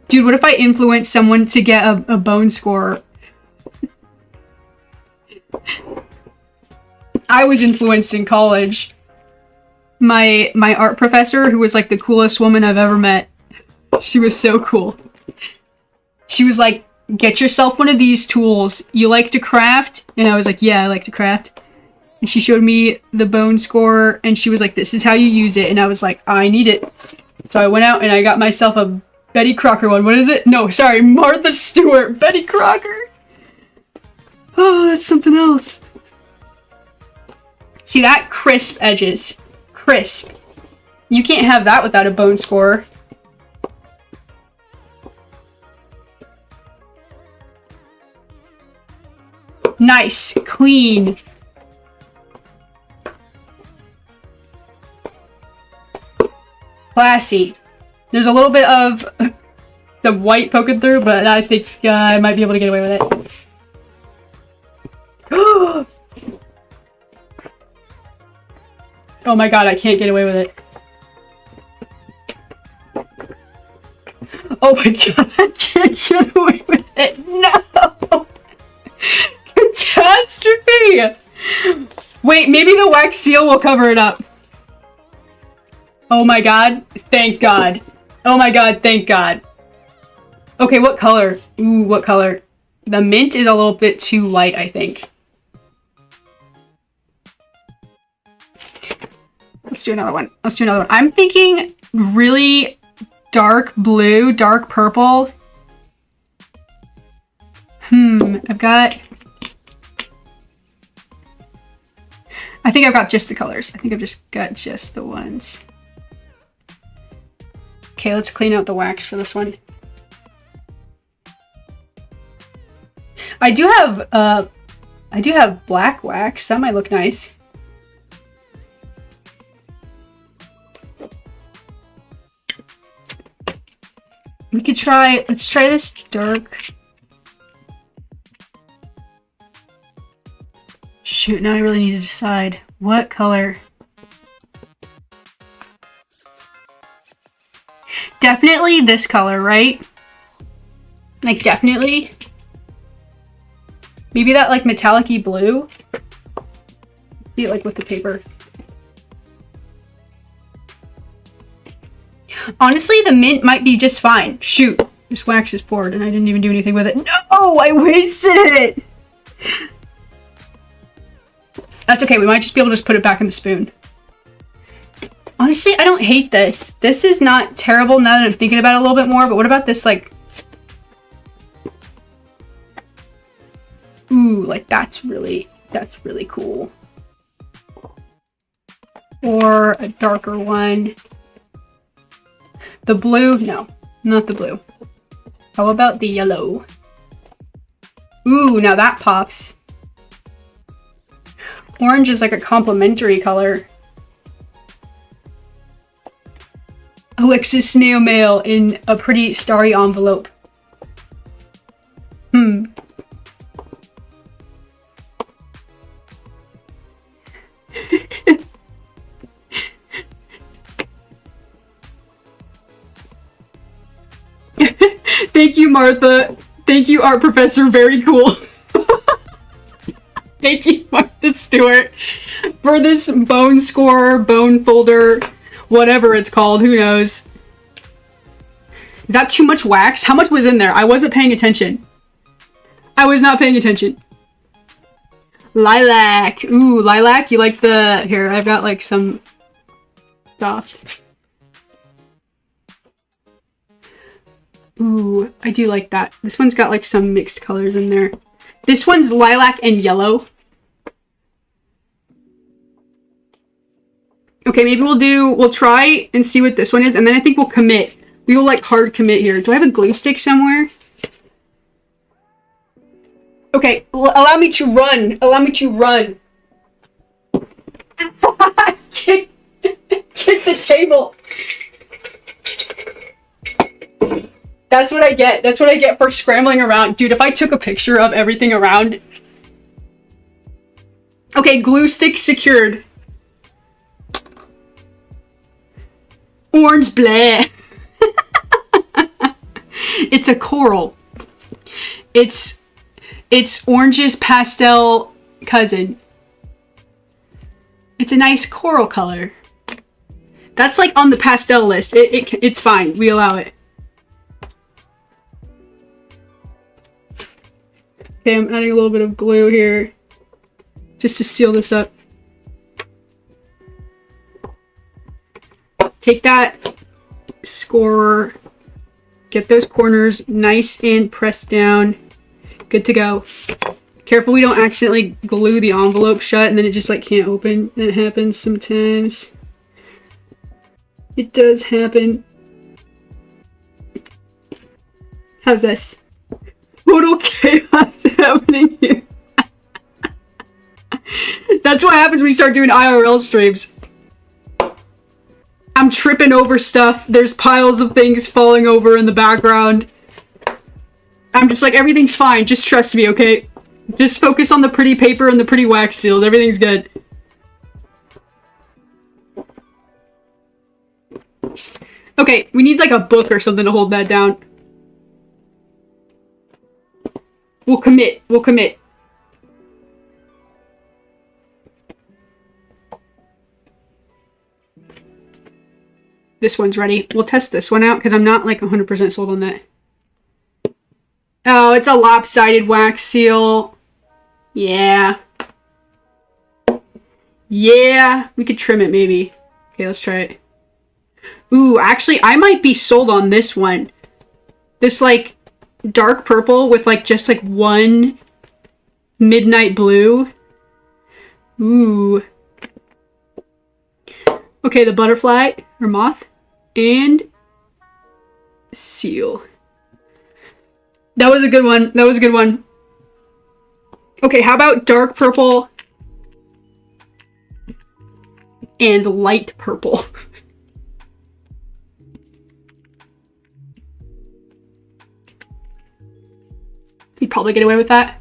Dude, what if I influence someone to get a bone scorer? I was influenced in college. My art professor, who was like the coolest woman I've ever met. She was so cool. She was like, get yourself one of these tools. You like to craft? And I was like, yeah, I like to craft. And she showed me the bone scorer and she was like, this is how you use it. And I was like, I need it. So I went out and I got myself a Betty Crocker one. What is it? No, sorry, Martha Stewart. Betty Crocker. Oh, that's something else. See that? Crisp edges. Crisp. You can't have that without a bone scorer. Nice. Clean. Classy. There's a little bit of the white poking through, but I think I might be able to get away with it. Oh my god, I can't get away with it. Oh my god, I can't get away with it. No! Catastrophe! Wait, maybe the wax seal will cover it up. Oh my god, thank god. Oh my god, thank god. Okay, what color? Ooh, what color? The mint is a little bit too light, I think. Let's do another one. Let's do another one. I'm thinking really dark blue, dark purple. I've got... I think I've got just the colors. I think I've just got just the ones. Okay, let's clean out the wax for this one. I do have black wax. That might look nice. We could try, let's try this dark. Shoot, now I really need to decide what color. Definitely this color, right? Like definitely. Maybe that like metallic-y blue. See it like with the paper. Honestly, the mint might be just fine. Shoot, this wax is poured and I didn't even do anything with it. No, I wasted it. That's okay, we might just be able to just put it back in the spoon. Honestly, I don't hate this. This is not terrible now that I'm thinking about it a little bit more, but what about this, like... Ooh, like that's really cool. Or a darker one. The blue? No, not the blue. How about the yellow? Ooh, now that pops. Orange is like a complementary color. Alexis snail mail in a pretty starry envelope. Thank you, Martha. Thank you, art professor. Very cool. Thank you, Martha Stewart, for this bone scorer, bone folder. whatever it's called. Who knows? Is that too much wax? How much was in there? I wasn't paying attention. I was not paying attention. Lilac. Ooh, lilac. You like the... Here, I've got like some soft. Ooh, I do like that. This one's got like some mixed colors in there. This one's lilac and yellow. Okay, maybe we'll try and see what this one is, and then I think we'll commit. We will like hard commit here. Do I have a glue stick somewhere? Okay, allow me to run. Allow me to run. Kick the table. That's what I get. That's what I get for scrambling around. Dude, if I took a picture of everything around... Okay, glue stick secured. Orange blah. It's a coral. It's orange's pastel cousin. It's a nice coral color. That's like on the pastel list. It's fine. We allow it. Okay, I'm adding a little bit of glue here just to seal this up. Take that scorer, get those corners nice and pressed down. Good to go. Careful we don't accidentally glue the envelope shut and then it just like can't open. That happens sometimes. It does happen. How's this? Total chaos happening here. That's what happens when you start doing IRL streams. I'm tripping over stuff. There's piles of things falling over in the background. I'm just like, everything's fine. Just trust me, okay? Just focus on the pretty paper and the pretty wax sealed. Everything's good. Okay, we need like a book or something to hold that down. We'll commit. We'll commit. This one's ready. We'll test this one out because I'm not like 100% sold on that. Oh, it's a lopsided wax seal. Yeah. Yeah. We could trim it maybe. Okay, let's try it. Ooh, actually, I might be sold on this one. This like dark purple with like just like one midnight blue. Ooh. Okay, the butterfly or moth and seal. That was a good one. That was a good one. Okay, how about dark purple and light purple? You'd probably get away with that.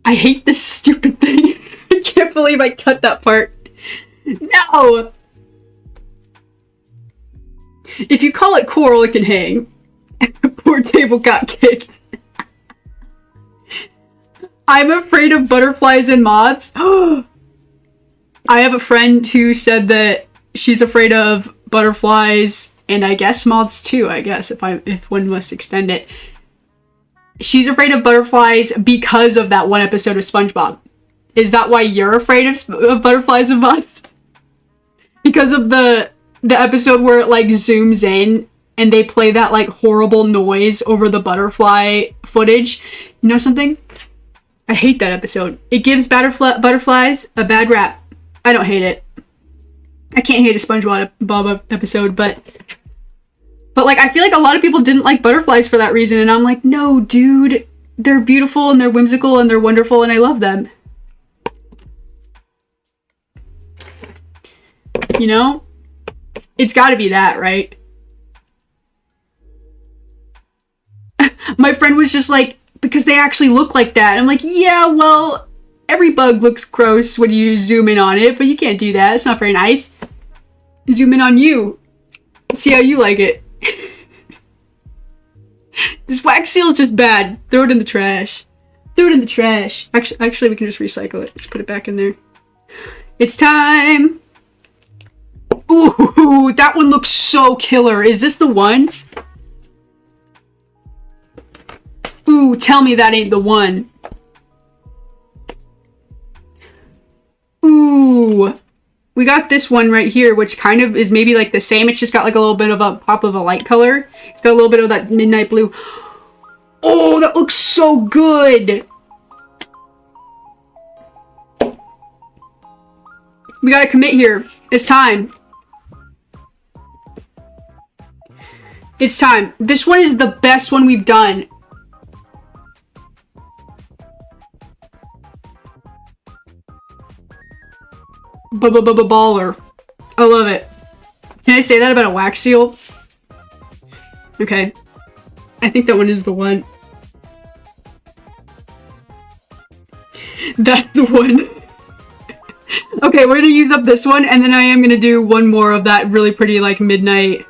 I hate this stupid thing. I can't believe I cut that part. No! If you call it coral, it can hang. Poor table got kicked. I'm afraid of butterflies and moths. I have a friend who said that she's afraid of butterflies and I guess moths too, I guess, if one must extend it. She's afraid of butterflies because of that one episode of SpongeBob. Is that why you're afraid of butterflies and moths? Because of the episode where it like zooms in and they play that like horrible noise over the butterfly footage. You know something? I hate that episode. It gives butterflies a bad rap. I don't hate it. I can't hate a SpongeBob episode, but like I feel like a lot of people didn't like butterflies for that reason, and I'm like, no, dude, they're beautiful and they're whimsical and they're wonderful and I love them. You know? It's got to be that, right? My friend was just like, because they actually look like that. I'm like, yeah, well, every bug looks gross when you zoom in on it, but you can't do that. It's not very nice. Zoom in on you. See how you like it. This wax seal is just bad. Throw it in the trash. Throw it in the trash. Actually, we can just recycle it. Just put it back in there. It's time. Ooh, that one looks so killer. Is this the one? Ooh, tell me that ain't the one. Ooh. We got this one right here, which kind of is maybe like the same. It's just got like a little bit of a pop of a light color. It's got a little bit of that midnight blue. Oh, that looks so good. We gotta commit here. It's time. It's time. This one is the best one we've done. Baller. I love it. Can I say that about a wax seal? Okay. I think that one is the one. That's the one. Okay, we're gonna use up this one, and then I am gonna do one more of that really pretty, like, midnight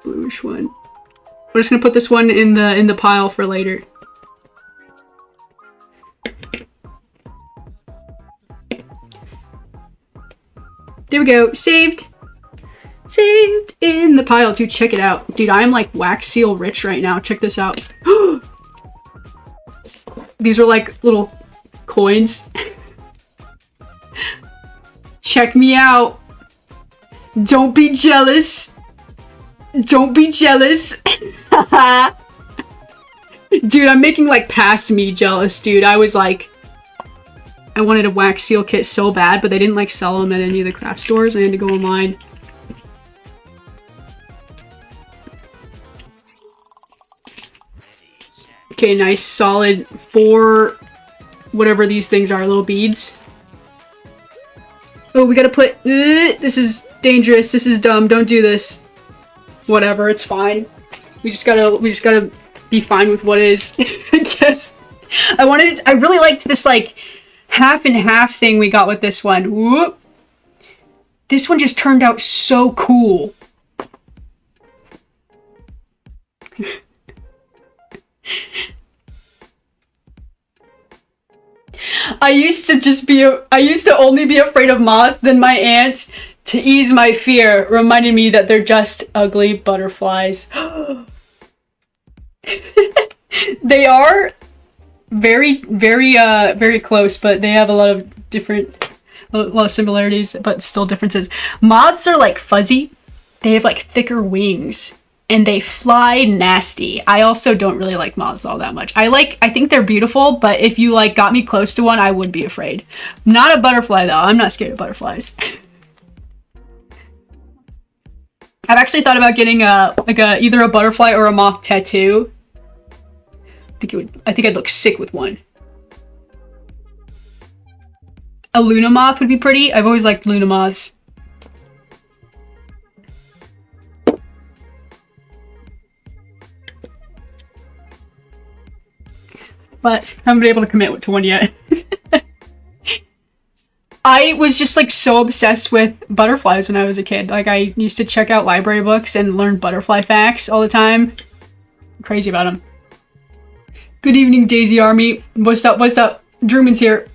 bluish one. We're just gonna put this one in the pile for later. There we go. Saved. Saved in the pile. Dude, check it out. Dude, I am like wax seal rich right now. Check this out. These are like little coins. Check me out. Don't be jealous. Don't be jealous. Dude, I'm making like past me jealous, dude. I was like, I wanted a wax seal kit so bad, but they didn't like sell them at any of the craft stores. I had to go online. Okay, nice solid 4, whatever these things are, little beads. Oh, we gotta put, this is dangerous, this is dumb, don't do this. Whatever, it's fine. We just gotta be fine with what is, I guess. I really liked this, like, half and half thing we got with this one. Whoop. This one just turned out so cool. I used to only be afraid of moths, then my aunt, to ease my fear, reminded me that they're just ugly butterflies. They are very, very close, but they have a lot of similarities, but still differences. Moths are like fuzzy. They have like thicker wings. And they fly nasty. I also don't really like moths all that much. I think they're beautiful, but if you like got me close to one, I would be afraid. Not a butterfly though. I'm not scared of butterflies. I've actually thought about getting either a butterfly or a moth tattoo. I think I'd look sick with one. A Luna moth would be pretty. I've always liked Luna moths. But I haven't been able to commit to one yet. I was just like so obsessed with butterflies when I was a kid. Like I used to check out library books and learn butterfly facts all the time. I'm crazy about them. Good evening, Daisy Army. What's up? What's up? Drewman's here.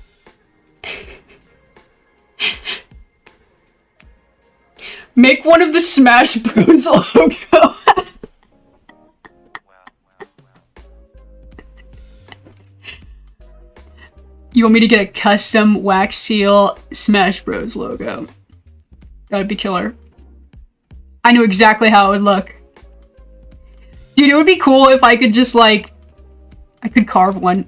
Make one of the Smash Bros logo. You want me to get a custom wax seal Smash Bros logo? That'd be killer. I know exactly how it would look. Dude, it would be cool if I could just like, I could carve one.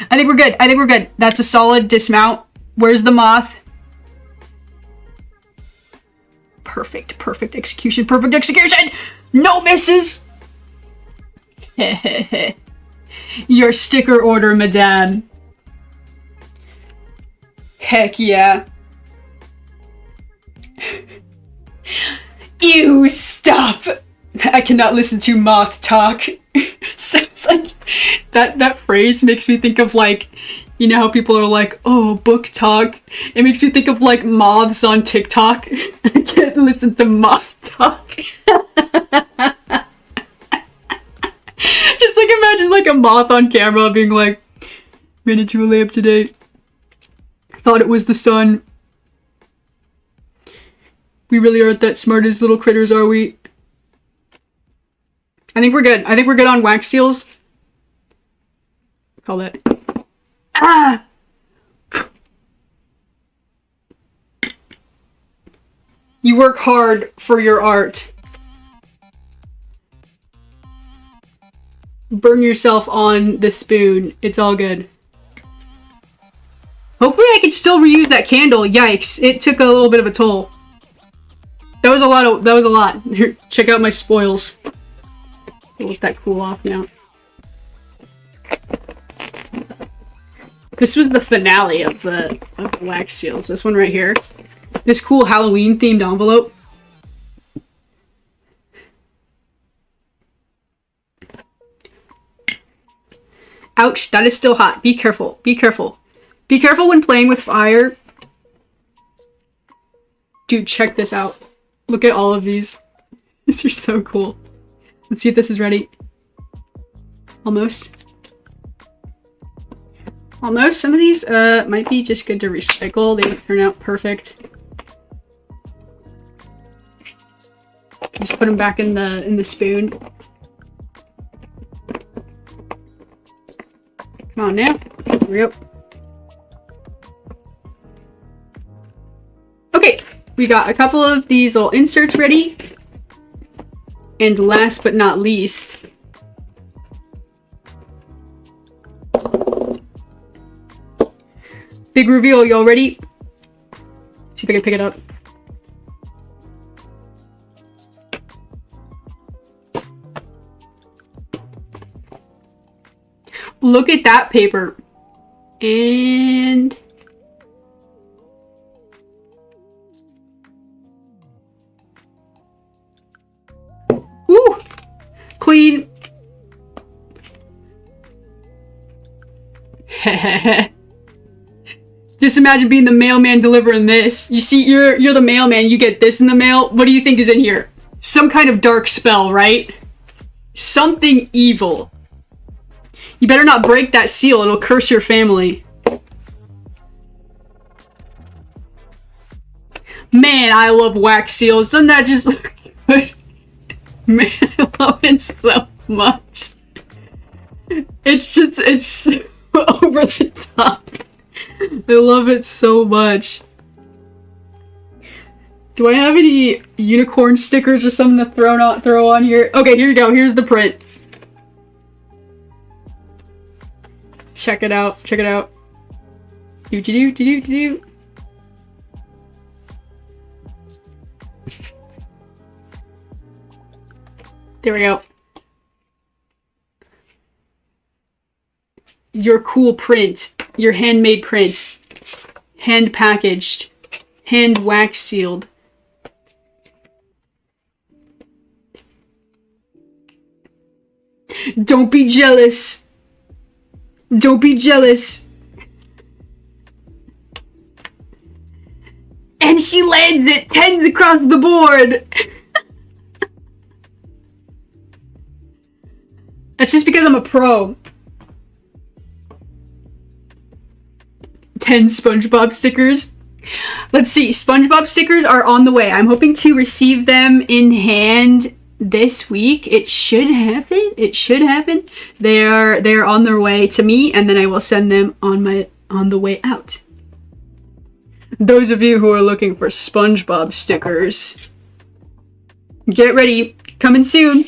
I think we're good. I think we're good. That's a solid dismount. Where's the moth? Perfect, perfect execution, perfect execution! No misses! Hehehe. Your sticker order, madame. Heck yeah. Ew, stop! I cannot listen to moth talk. Sounds like that phrase makes me think of like, you know how people are like, oh, book talk. It makes me think of like moths on TikTok. I can't listen to moth talk. Just like a moth on camera being like, ran into a lamp today. Thought it was the sun. We really aren't that smart as little critters, are we? I think we're good. I think we're good on wax seals. Call that. Ah! You work hard for your art. Burn yourself on the spoon. It's all good. Hopefully I can still reuse that candle. Yikes. It took a little bit of a toll. That was a lot. Here, check out my spoils. I'll let that cool off now. This was the finale of the wax seals. This one right here. This cool Halloween themed envelope. Ouch, that is still hot. Be careful. Be careful. Be careful when playing with fire. Dude, check this out. Look at all of these. These are so cool. Let's see if this is ready. Almost. Almost. Some of these might be just good to recycle. They turn out perfect. Just put them back in the spoon. Come on now. Hurry up. Okay, we got a couple of these little inserts ready. And last but not least, big reveal. Y'all ready? Let's see if I can pick it up. Look at that paper. And ooh, clean. Just imagine being the mailman delivering this. You see, you're the mailman, you get this in the mail. What do you think is in here? Some kind of dark spell, right? Something evil. You better not break that seal, it'll curse your family. Man, I love wax seals. Doesn't that just look good? Man, I love it so much. It's so over the top. I love it so much. Do I have any unicorn stickers or something to throw on here? Okay, here you go. Here's the print. Check it out. Check it out. Do. There we go. Your cool print. Your handmade print. Hand packaged. Hand wax sealed. Don't be jealous. Don't be jealous. And she lands it 10s across the board. That's just because I'm a pro. 10 SpongeBob stickers. Let's see. SpongeBob stickers are on the way. I'm hoping to receive them in hand this week. It should happen. It should happen. They are on their way to me, and then I will send them on the way out. Those of you who are looking for SpongeBob stickers, get ready. Coming soon.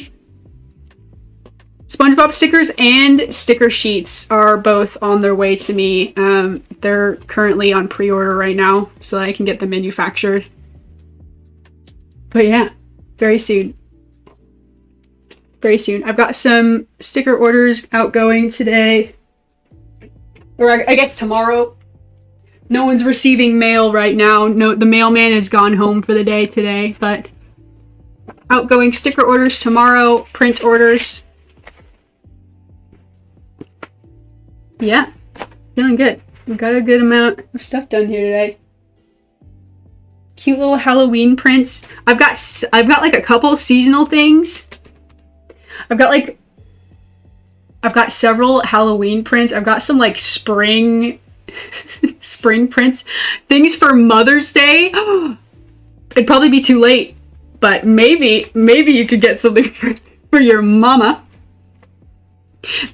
SpongeBob stickers and sticker sheets are both on their way to me. They're currently on pre-order right now, so I can get them manufactured. But yeah, very soon. Very soon. I've got some sticker orders outgoing today. Or I guess tomorrow. No one's receiving mail right now. No, the mailman has gone home for the day today, but outgoing sticker orders tomorrow, print orders. Yeah, feeling good. We've got a good amount of stuff done here today. Cute little Halloween prints. I've got like a couple seasonal things. I've got like I've got several Halloween prints. I've got some like spring prints. Things for Mother's Day. It'd probably be too late, but maybe you could get something for your mama.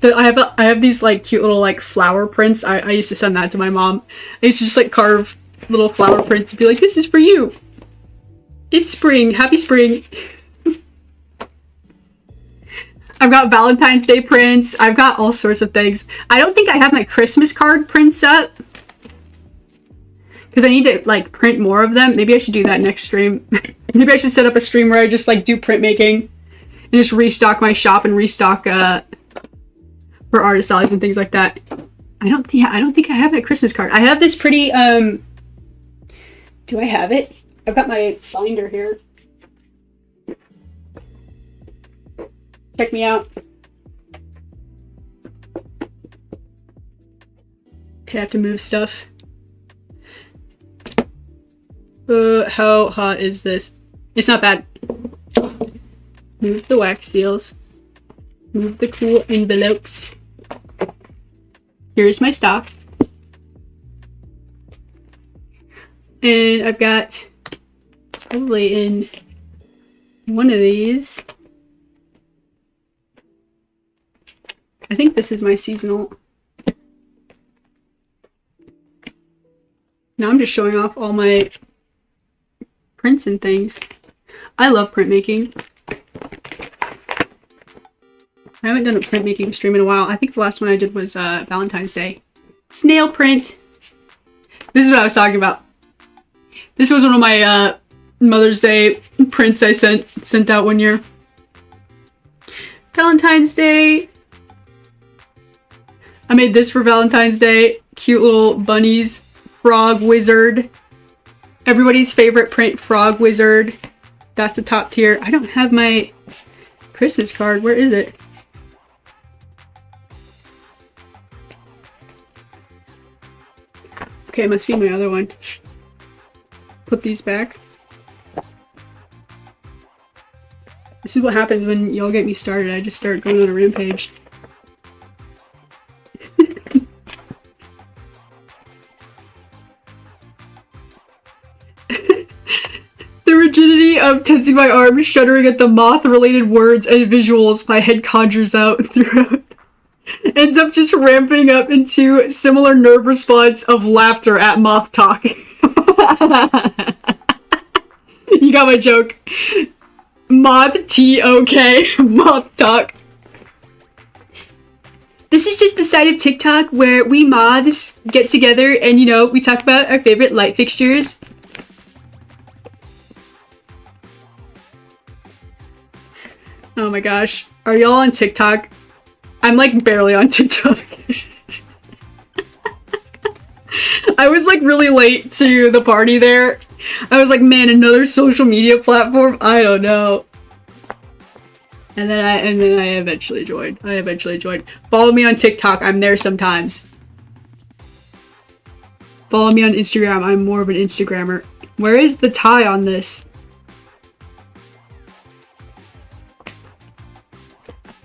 I have these like cute little like flower prints. I used to send that to my mom. I used to just like carve little flower prints and be like, this is for you. It's spring. Happy spring. I've got Valentine's Day prints. I've got all sorts of things. I don't think I have my Christmas card prints up, because I need to like print more of them. Maybe I should do that next stream. Maybe I should set up a stream where I just like do printmaking and just restock my shop and restock for artist salaries and things like that. I don't think I have that Christmas card. I have this pretty do I have it? I've got my binder here. Check me out. Okay, I have to move stuff. How hot is this? It's not bad. Move the wax seals. Move the cool envelopes. Here's my stock. And I've got, it's probably in one of these. I think this is my seasonal. Now I'm just showing off all my prints and things. I love printmaking. I haven't done a printmaking stream in a while. I think the last one I did was Valentine's Day. Snail print. This is what I was talking about. This was one of my Mother's Day prints I sent out one year. Valentine's Day. I made this for Valentine's Day. Cute little bunnies. Frog Wizard. Everybody's favorite print, Frog Wizard. That's a top tier. I don't have my Christmas card. Where is it? Okay, it must be my other one. Put these back. This is what happens when y'all get me started. I just start going on a rampage. The rigidity of tensing my arms, shuddering at the moth-related words and visuals my head conjures out throughout, ends up just ramping up into similar nerve response of laughter at moth talk. You got my joke. Moth T-O-K. Moth talk. This is just the side of TikTok where we moths get together and, you know, we talk about our favorite light fixtures. Oh my gosh. Are y'all on TikTok? I'm like barely on TikTok. I was like really late to the party there. I was like, man, another social media platform? I don't know. And then I eventually joined. Follow me on TikTok. I'm there sometimes. Follow me on Instagram. I'm more of an Instagrammer. Where is the tie on this?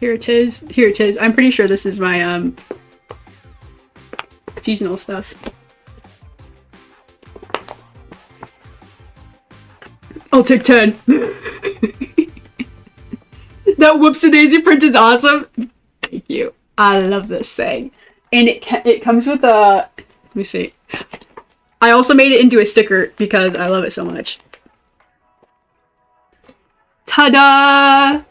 Here it is. Here it is. I'm pretty sure this is my seasonal stuff. I'll take 10. That whoopsie-daisy print is awesome. Thank you. I love this thing. And it comes with a... Let me see. I also made it into a sticker because I love it so much. Ta-da!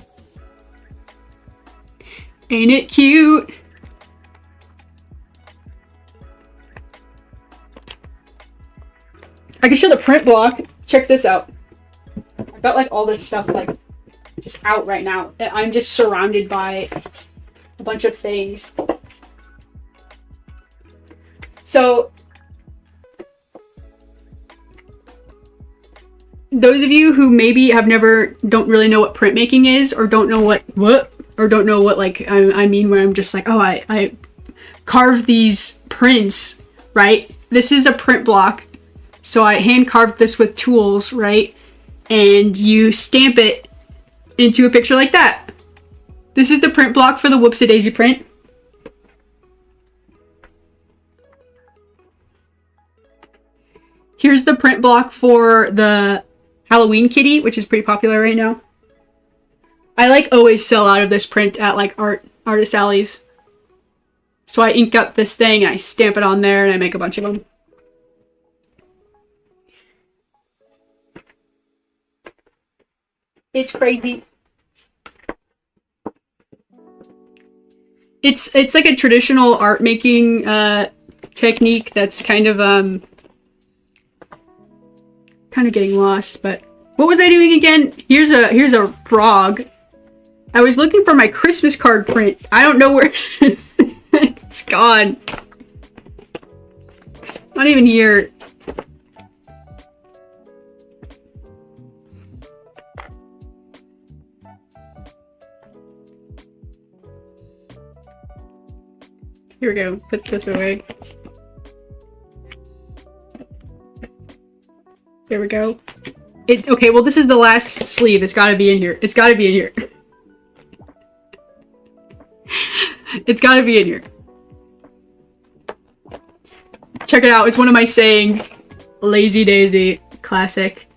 Ain't it cute? I can show the print block. Check this out. I've got like all this stuff like just out right now. I'm just surrounded by a bunch of things. So those of you who maybe don't really know what printmaking is, or don't know what like I mean when I'm just like, oh, I carve these prints, right? This is a print block. So I hand carved this with tools, right? And you stamp it into a picture like that. This is the print block for the Whoopsie Daisy print. Here's the print block for the Halloween kitty, which is pretty popular right now. I like always sell out of this print at like artist alleys. So I ink up this thing and I stamp it on there and I make a bunch of them. It's crazy. It's like a traditional art making technique that's kind of getting lost, but what was I doing again? Here's a frog. I was looking for my Christmas card print. I don't know where it is. It's gone. Not even here. Here we go. Put this away. There we go. Okay, well this is the last sleeve. It's gotta be in here. It's gotta be in here. It's gotta be in here. Check it out. It's one of my sayings. Lazy Daisy. Classic.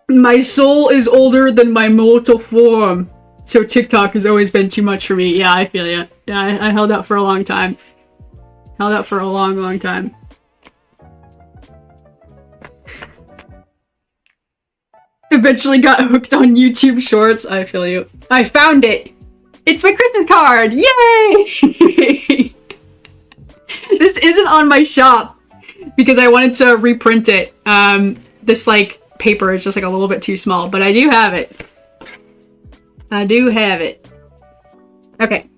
My soul is older than my mortal form. So TikTok has always been too much for me. Yeah, I feel ya. Yeah, I held out for a long time. Held out for a long, long time. Eventually got hooked on YouTube Shorts. I feel you. I found it! It's my Christmas card! Yay! This isn't on my shop because I wanted to reprint it. This like paper is just like a little bit too small, but I do have it. I do have it. Okay.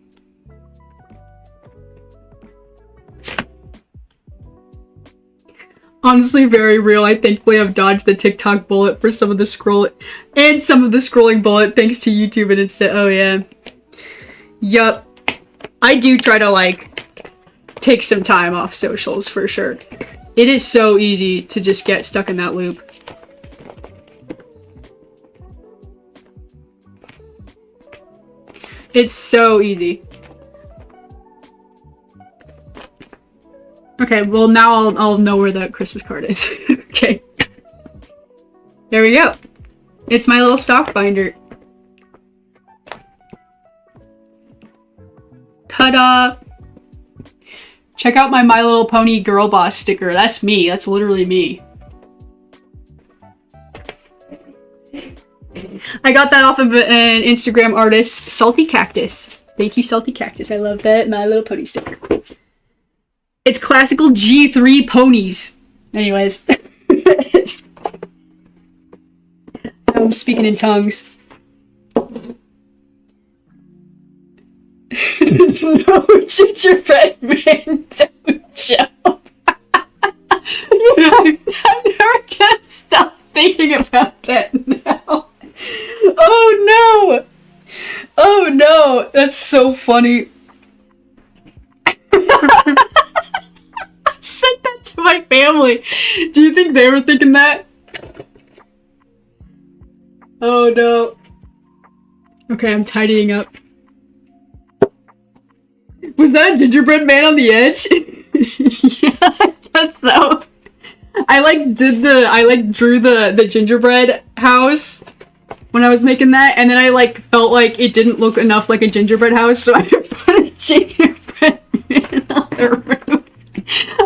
Honestly, very real. I thankfully have dodged the TikTok bullet for some of the scrolling bullet thanks to YouTube and Insta. Oh yeah. Yup. I do try to like take some time off socials for sure. It is so easy to just get stuck in that loop. It's so easy. Okay, well now I'll know where that Christmas card is. Okay. There we go. It's my little stock binder. Ta-da! Check out my My Little Pony Girl Boss sticker. That's me. That's literally me. I got that off of an Instagram artist, Salty Cactus. Thank you, Salty Cactus. I love that My Little Pony sticker. It's classical G3 ponies. Anyways. I'm speaking in tongues. No, gingerbread man, don't jump. You know, I'm never gonna stop thinking about that now. Oh no! Oh no! That's so funny. I sent that to my family. Do you think they were thinking that? Oh no. Okay, I'm tidying up. Was that a gingerbread man on the edge? Yeah, I guess so. I drew the gingerbread house when I was making that, and then I like felt like it didn't look enough like a gingerbread house, so I put a gingerbread man on the roof.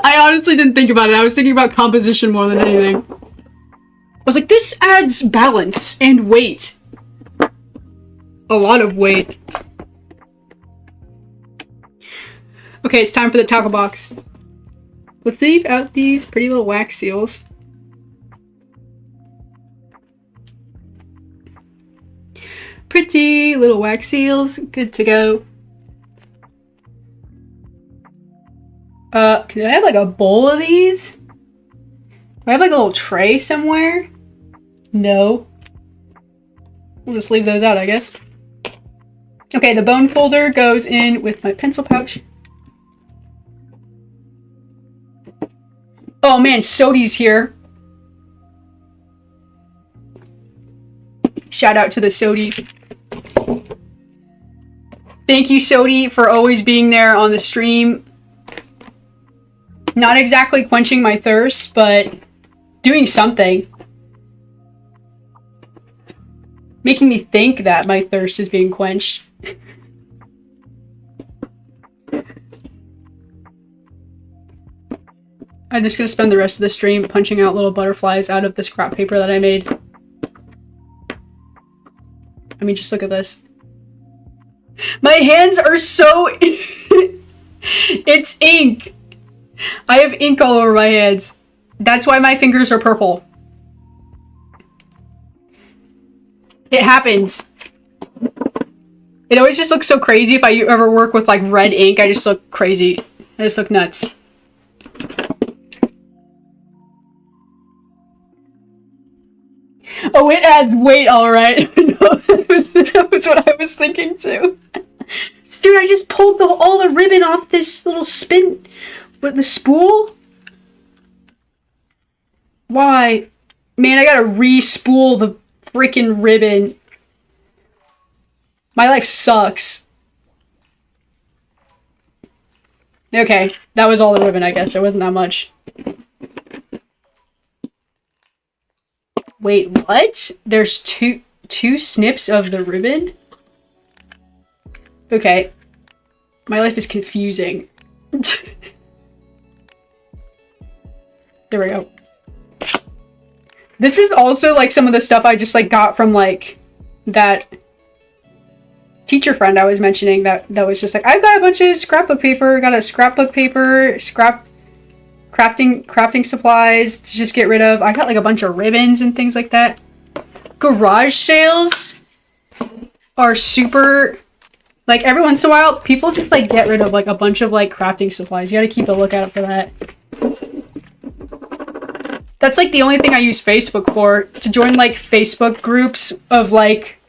I honestly didn't think about it. I was thinking about composition more than anything. I was like, this adds balance and weight. A lot of weight. Okay, it's time for the tackle box. Let's leave out these pretty little wax seals. Pretty little wax seals. Good to go. Can I have like a bowl of these? Do I have like a little tray somewhere? No. We'll just leave those out, I guess. Okay, the bone folder goes in with my pencil pouch. Oh man, Sodi's here. Shout out to the Sodi. Thank you, Sodi, for always being there on the stream. Not exactly quenching my thirst, but doing something. Making me think that my thirst is being quenched. I'm just gonna spend the rest of the stream punching out little butterflies out of the scrap paper that I made. I mean, just look at this. My hands are so... It's ink! I have ink all over my hands. That's why my fingers are purple. It happens. It always just looks so crazy if I ever work with like red ink. I just look crazy. I just look nuts. Oh, it adds weight, alright. No, that was what I was thinking too. Dude, I just pulled all the ribbon off this little spin with the spool. Why? Man, I gotta re-spool the freaking ribbon. My life sucks. Okay, that was all the ribbon, I guess. There wasn't that much. Wait, what? There's two snips of the ribbon? Okay. My life is confusing. There we go. This is also like some of the stuff I just like got from like that teacher friend I was mentioning that was just like, I've got a bunch of scrapbook paper, got a scrapbook paper, crafting supplies to just get rid of. I got like a bunch of ribbons and things like that. Garage sales are super, like every once in a while, people just like get rid of like a bunch of like crafting supplies. You gotta keep a lookout for that. That's like the only thing I use Facebook for, to join like Facebook groups of like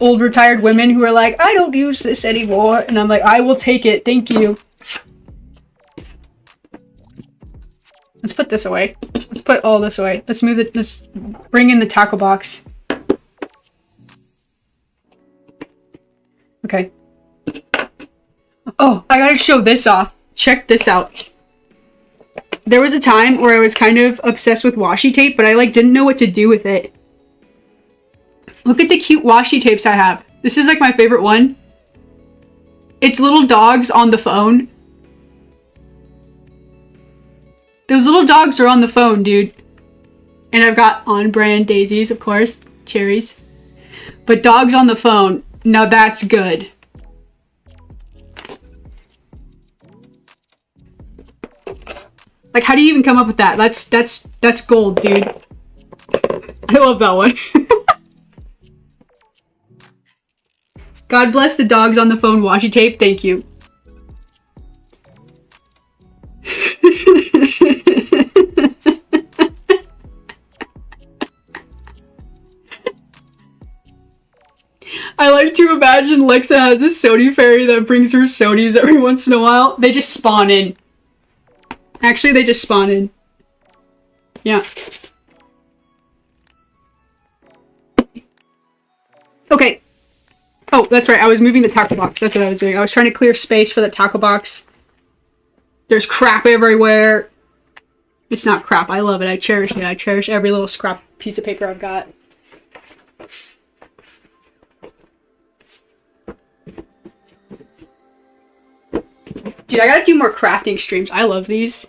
old retired women who are like, I don't use this anymore. And I'm like, I will take it. Thank you. Let's put this away. Let's put all this away. Let's move it. Let's bring in the tackle box. Okay. Oh, I gotta show this off. Check this out. There was a time where I was kind of obsessed with washi tape, but I like didn't know what to do with it. Look at the cute washi tapes I have. This is like my favorite one. It's little dogs on the phone. Those little dogs are on the phone, dude. And I've got on-brand daisies, of course. Cherries. But dogs on the phone. Now that's good. Like, how do you even come up with that? That's gold, dude. I love that one. God bless the dogs on the phone washi tape. Thank you. I like to imagine Lexa has this Sodi fairy that brings her Sodis every once in a while. They just spawn in. Actually, they just spawn in. Yeah. Okay. Oh, that's right. I was moving the tackle box. That's what I was doing. I was trying to clear space for the tackle box. There's crap everywhere. It's not crap. I love it. I cherish it. I cherish every little scrap piece of paper I've got. Dude, I gotta do more crafting streams. I love these.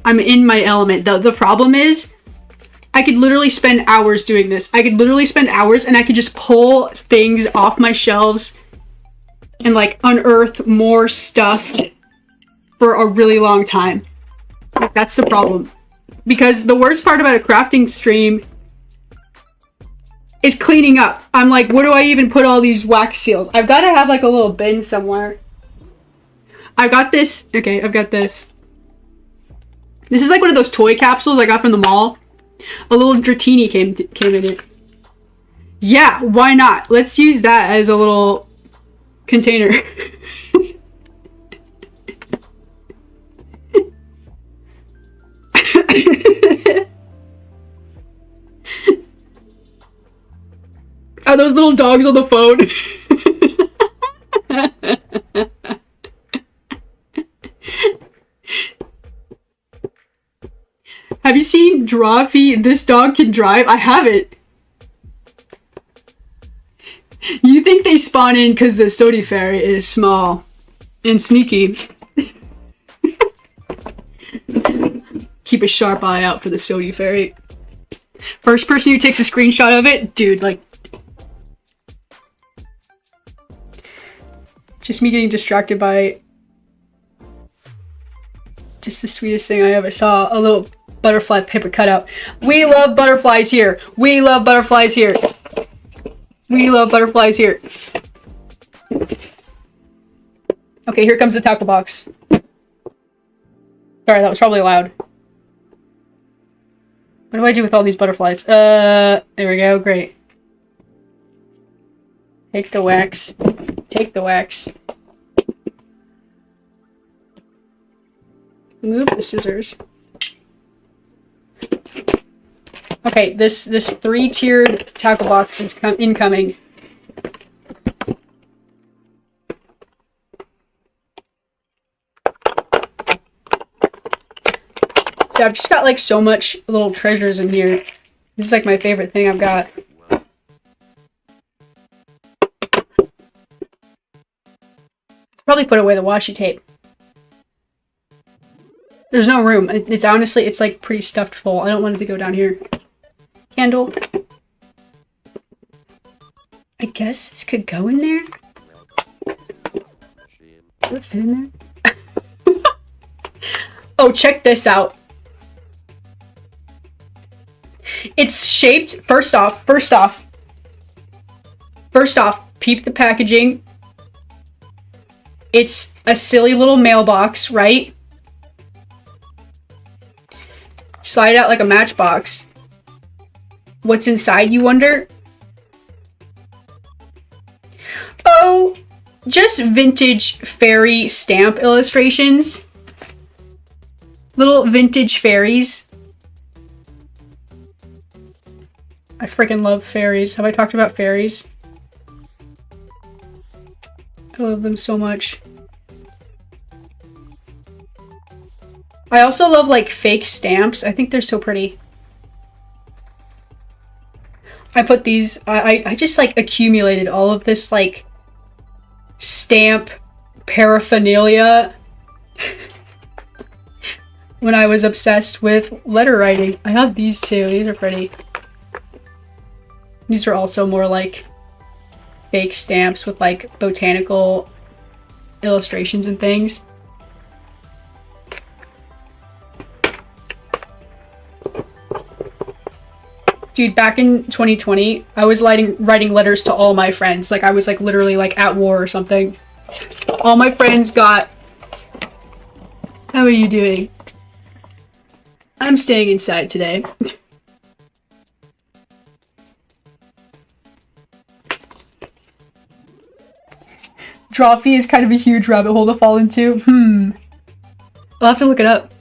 I'm in my element. The problem is, I could literally spend hours doing this. I could literally spend hours and I could just pull things off my shelves and like unearth more stuff for a really long time. Like, that's the problem. Because the worst part about a crafting stream is cleaning up. I'm like, where do I even put all these wax seals? I've got to have like a little bin somewhere. I've got this. Okay, I've got this. This is like one of those toy capsules I got from the mall. A little Dratini came in it. Yeah, why not? Let's use that as a little container. Are those little dogs on the phone? Drawfee, this dog can drive? I have it. You think they spawn in because the Sodi Fairy is small and sneaky. Keep a sharp eye out for the Sodi Fairy. First person who takes a screenshot of it, dude, like... Just me getting distracted by... Just the sweetest thing I ever saw. A little butterfly paper cutout. We love butterflies here. We love butterflies here. We love butterflies here. Okay, here comes the tackle box. Sorry, that was probably loud. What do I do with all these butterflies? There we go, great. Take the wax. Take the wax. Move the scissors. Okay, this 3-tiered tackle box is incoming. Yeah, I've just got like so much little treasures in here. This is like my favorite thing I've got. Probably put away the washi tape. There's no room. It's honestly, it's like pretty stuffed full. I don't want it to go down here. Candle. I guess this could go in there. Does it fit in there? Oh, check this out. It's shaped, first off, peep the packaging. It's a silly little mailbox, right? Slide out like a matchbox. What's inside, you wonder? Oh, just vintage fairy stamp illustrations. Little vintage fairies. I freaking love fairies. Have I talked about fairies? I love them so much. I also love like fake stamps. I think they're so pretty. I put these, I just like accumulated all of this like stamp paraphernalia when I was obsessed with letter writing. I have these too. These are pretty. These are also more like fake stamps with like botanical illustrations and things. Dude, back in 2020, I was writing letters to all my friends. Like, I was, like, literally, like, at war or something. All my friends got... How are you doing? I'm staying inside today. Drawfee is kind of a huge rabbit hole to fall into. I'll have to look it up.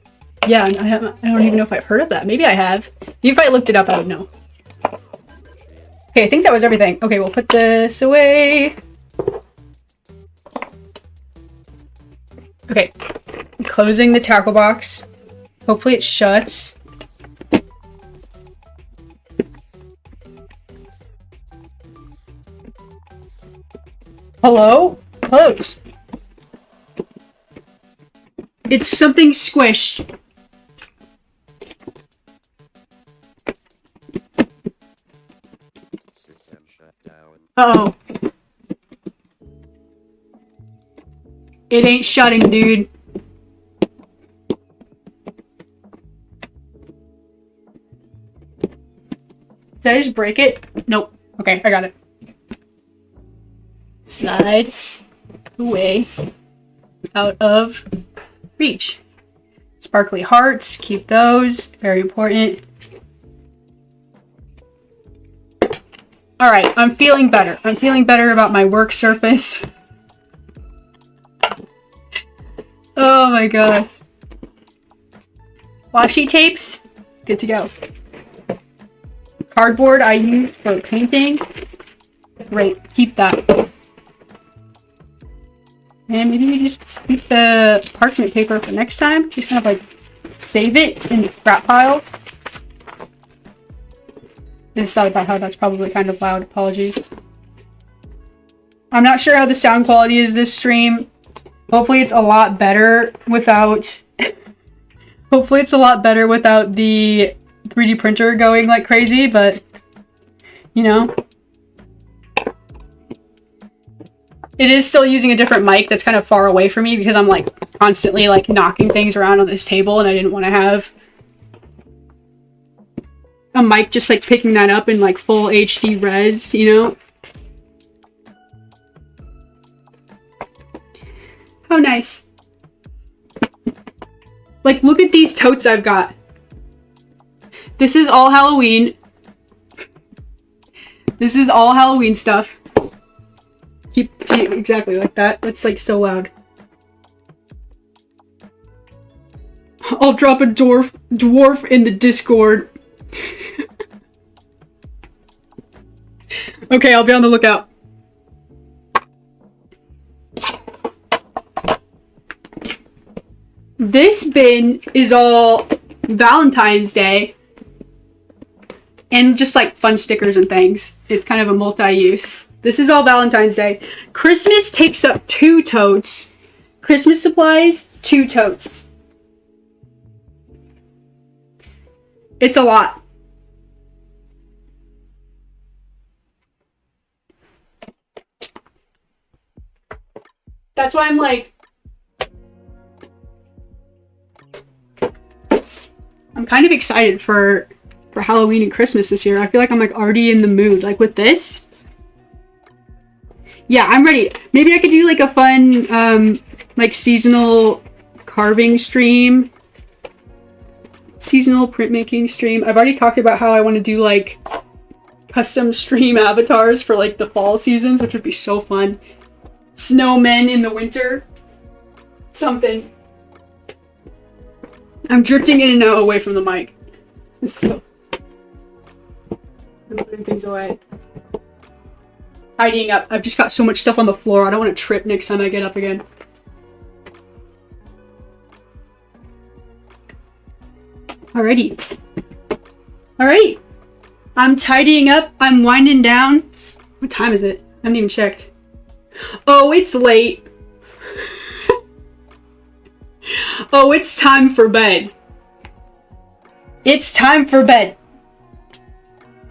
Yeah, I don't even know if I've heard of that. Maybe I have. If I looked it up, I would know. Okay, I think that was everything. Okay, we'll put this away. Okay, I'm closing the tackle box. Hopefully it shuts. Hello? Close. It's something squished. Uh-oh. It ain't shutting, dude. Did I just break it? Nope. Okay, I got it. Slide away out of reach. Sparkly hearts, keep those. Very important. Alright, I'm feeling better. I'm feeling better about my work surface. Oh my gosh. Washi tapes? Good to go. Cardboard I use for painting. Great, keep that. And maybe we just keep the parchment paper for next time. Just kind of like save it in the scrap pile. just thought about how that's probably kind of loud. Apologies. I'm not sure how the sound quality is this stream. Hopefully it's a lot better without... Hopefully it's a lot better without the 3D printer going like crazy, but... You know? It is still using a different mic that's kind of far away from me because I'm like constantly like knocking things around on this table and I didn't want to have a mic just like picking that up in like full HD res, you know? How nice. Like, look at these totes I've got. This is all Halloween. This is all Halloween stuff. See, exactly like that. That's like so loud. I'll drop a dwarf in the Discord. Okay, I'll be on the lookout. This bin is all Valentine's Day and just like fun stickers and things. It's kind of a multi-use. This is all Valentine's Day. Christmas takes up 2 totes. Christmas supplies, 2 totes. It's a lot. That's why I'm like, I'm kind of excited for Halloween and Christmas this year. I feel like I'm like already in the mood. Like with this. Yeah, I'm ready. Maybe I could do like a fun like seasonal carving stream. Seasonal printmaking stream. I've already talked about how I want to do like custom stream avatars for like the fall seasons, which would be so fun. Snowmen in the winter. Something. I'm drifting in and out away from the mic. So, I'm putting things away. Tidying up. I've just got so much stuff on the floor. I don't want to trip next time I get up again. Alrighty. Alright. I'm tidying up. I'm winding down. What time is it? I haven't even checked. Oh, it's late. Oh, it's time for bed. It's time for bed.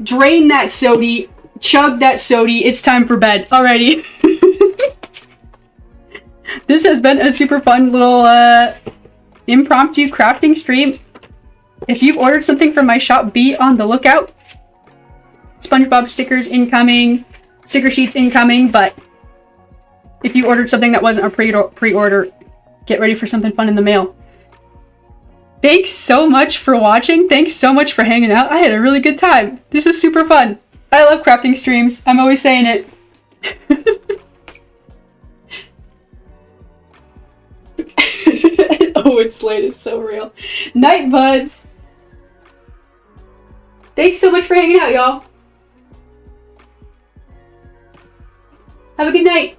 Drain that sody. Chug that sody. It's time for bed. Alrighty. This has been a super fun little impromptu crafting stream. If you've ordered something from my shop, be on the lookout. SpongeBob stickers incoming. Sticker sheets incoming, but if you ordered something that wasn't a pre-order, get ready for something fun in the mail. Thanks so much for watching. Thanks so much for hanging out. I had a really good time. This was super fun. I love crafting streams. I'm always saying it. Oh, it's late. It's so real. Night, buds. Thanks so much for hanging out, y'all. Have a good night.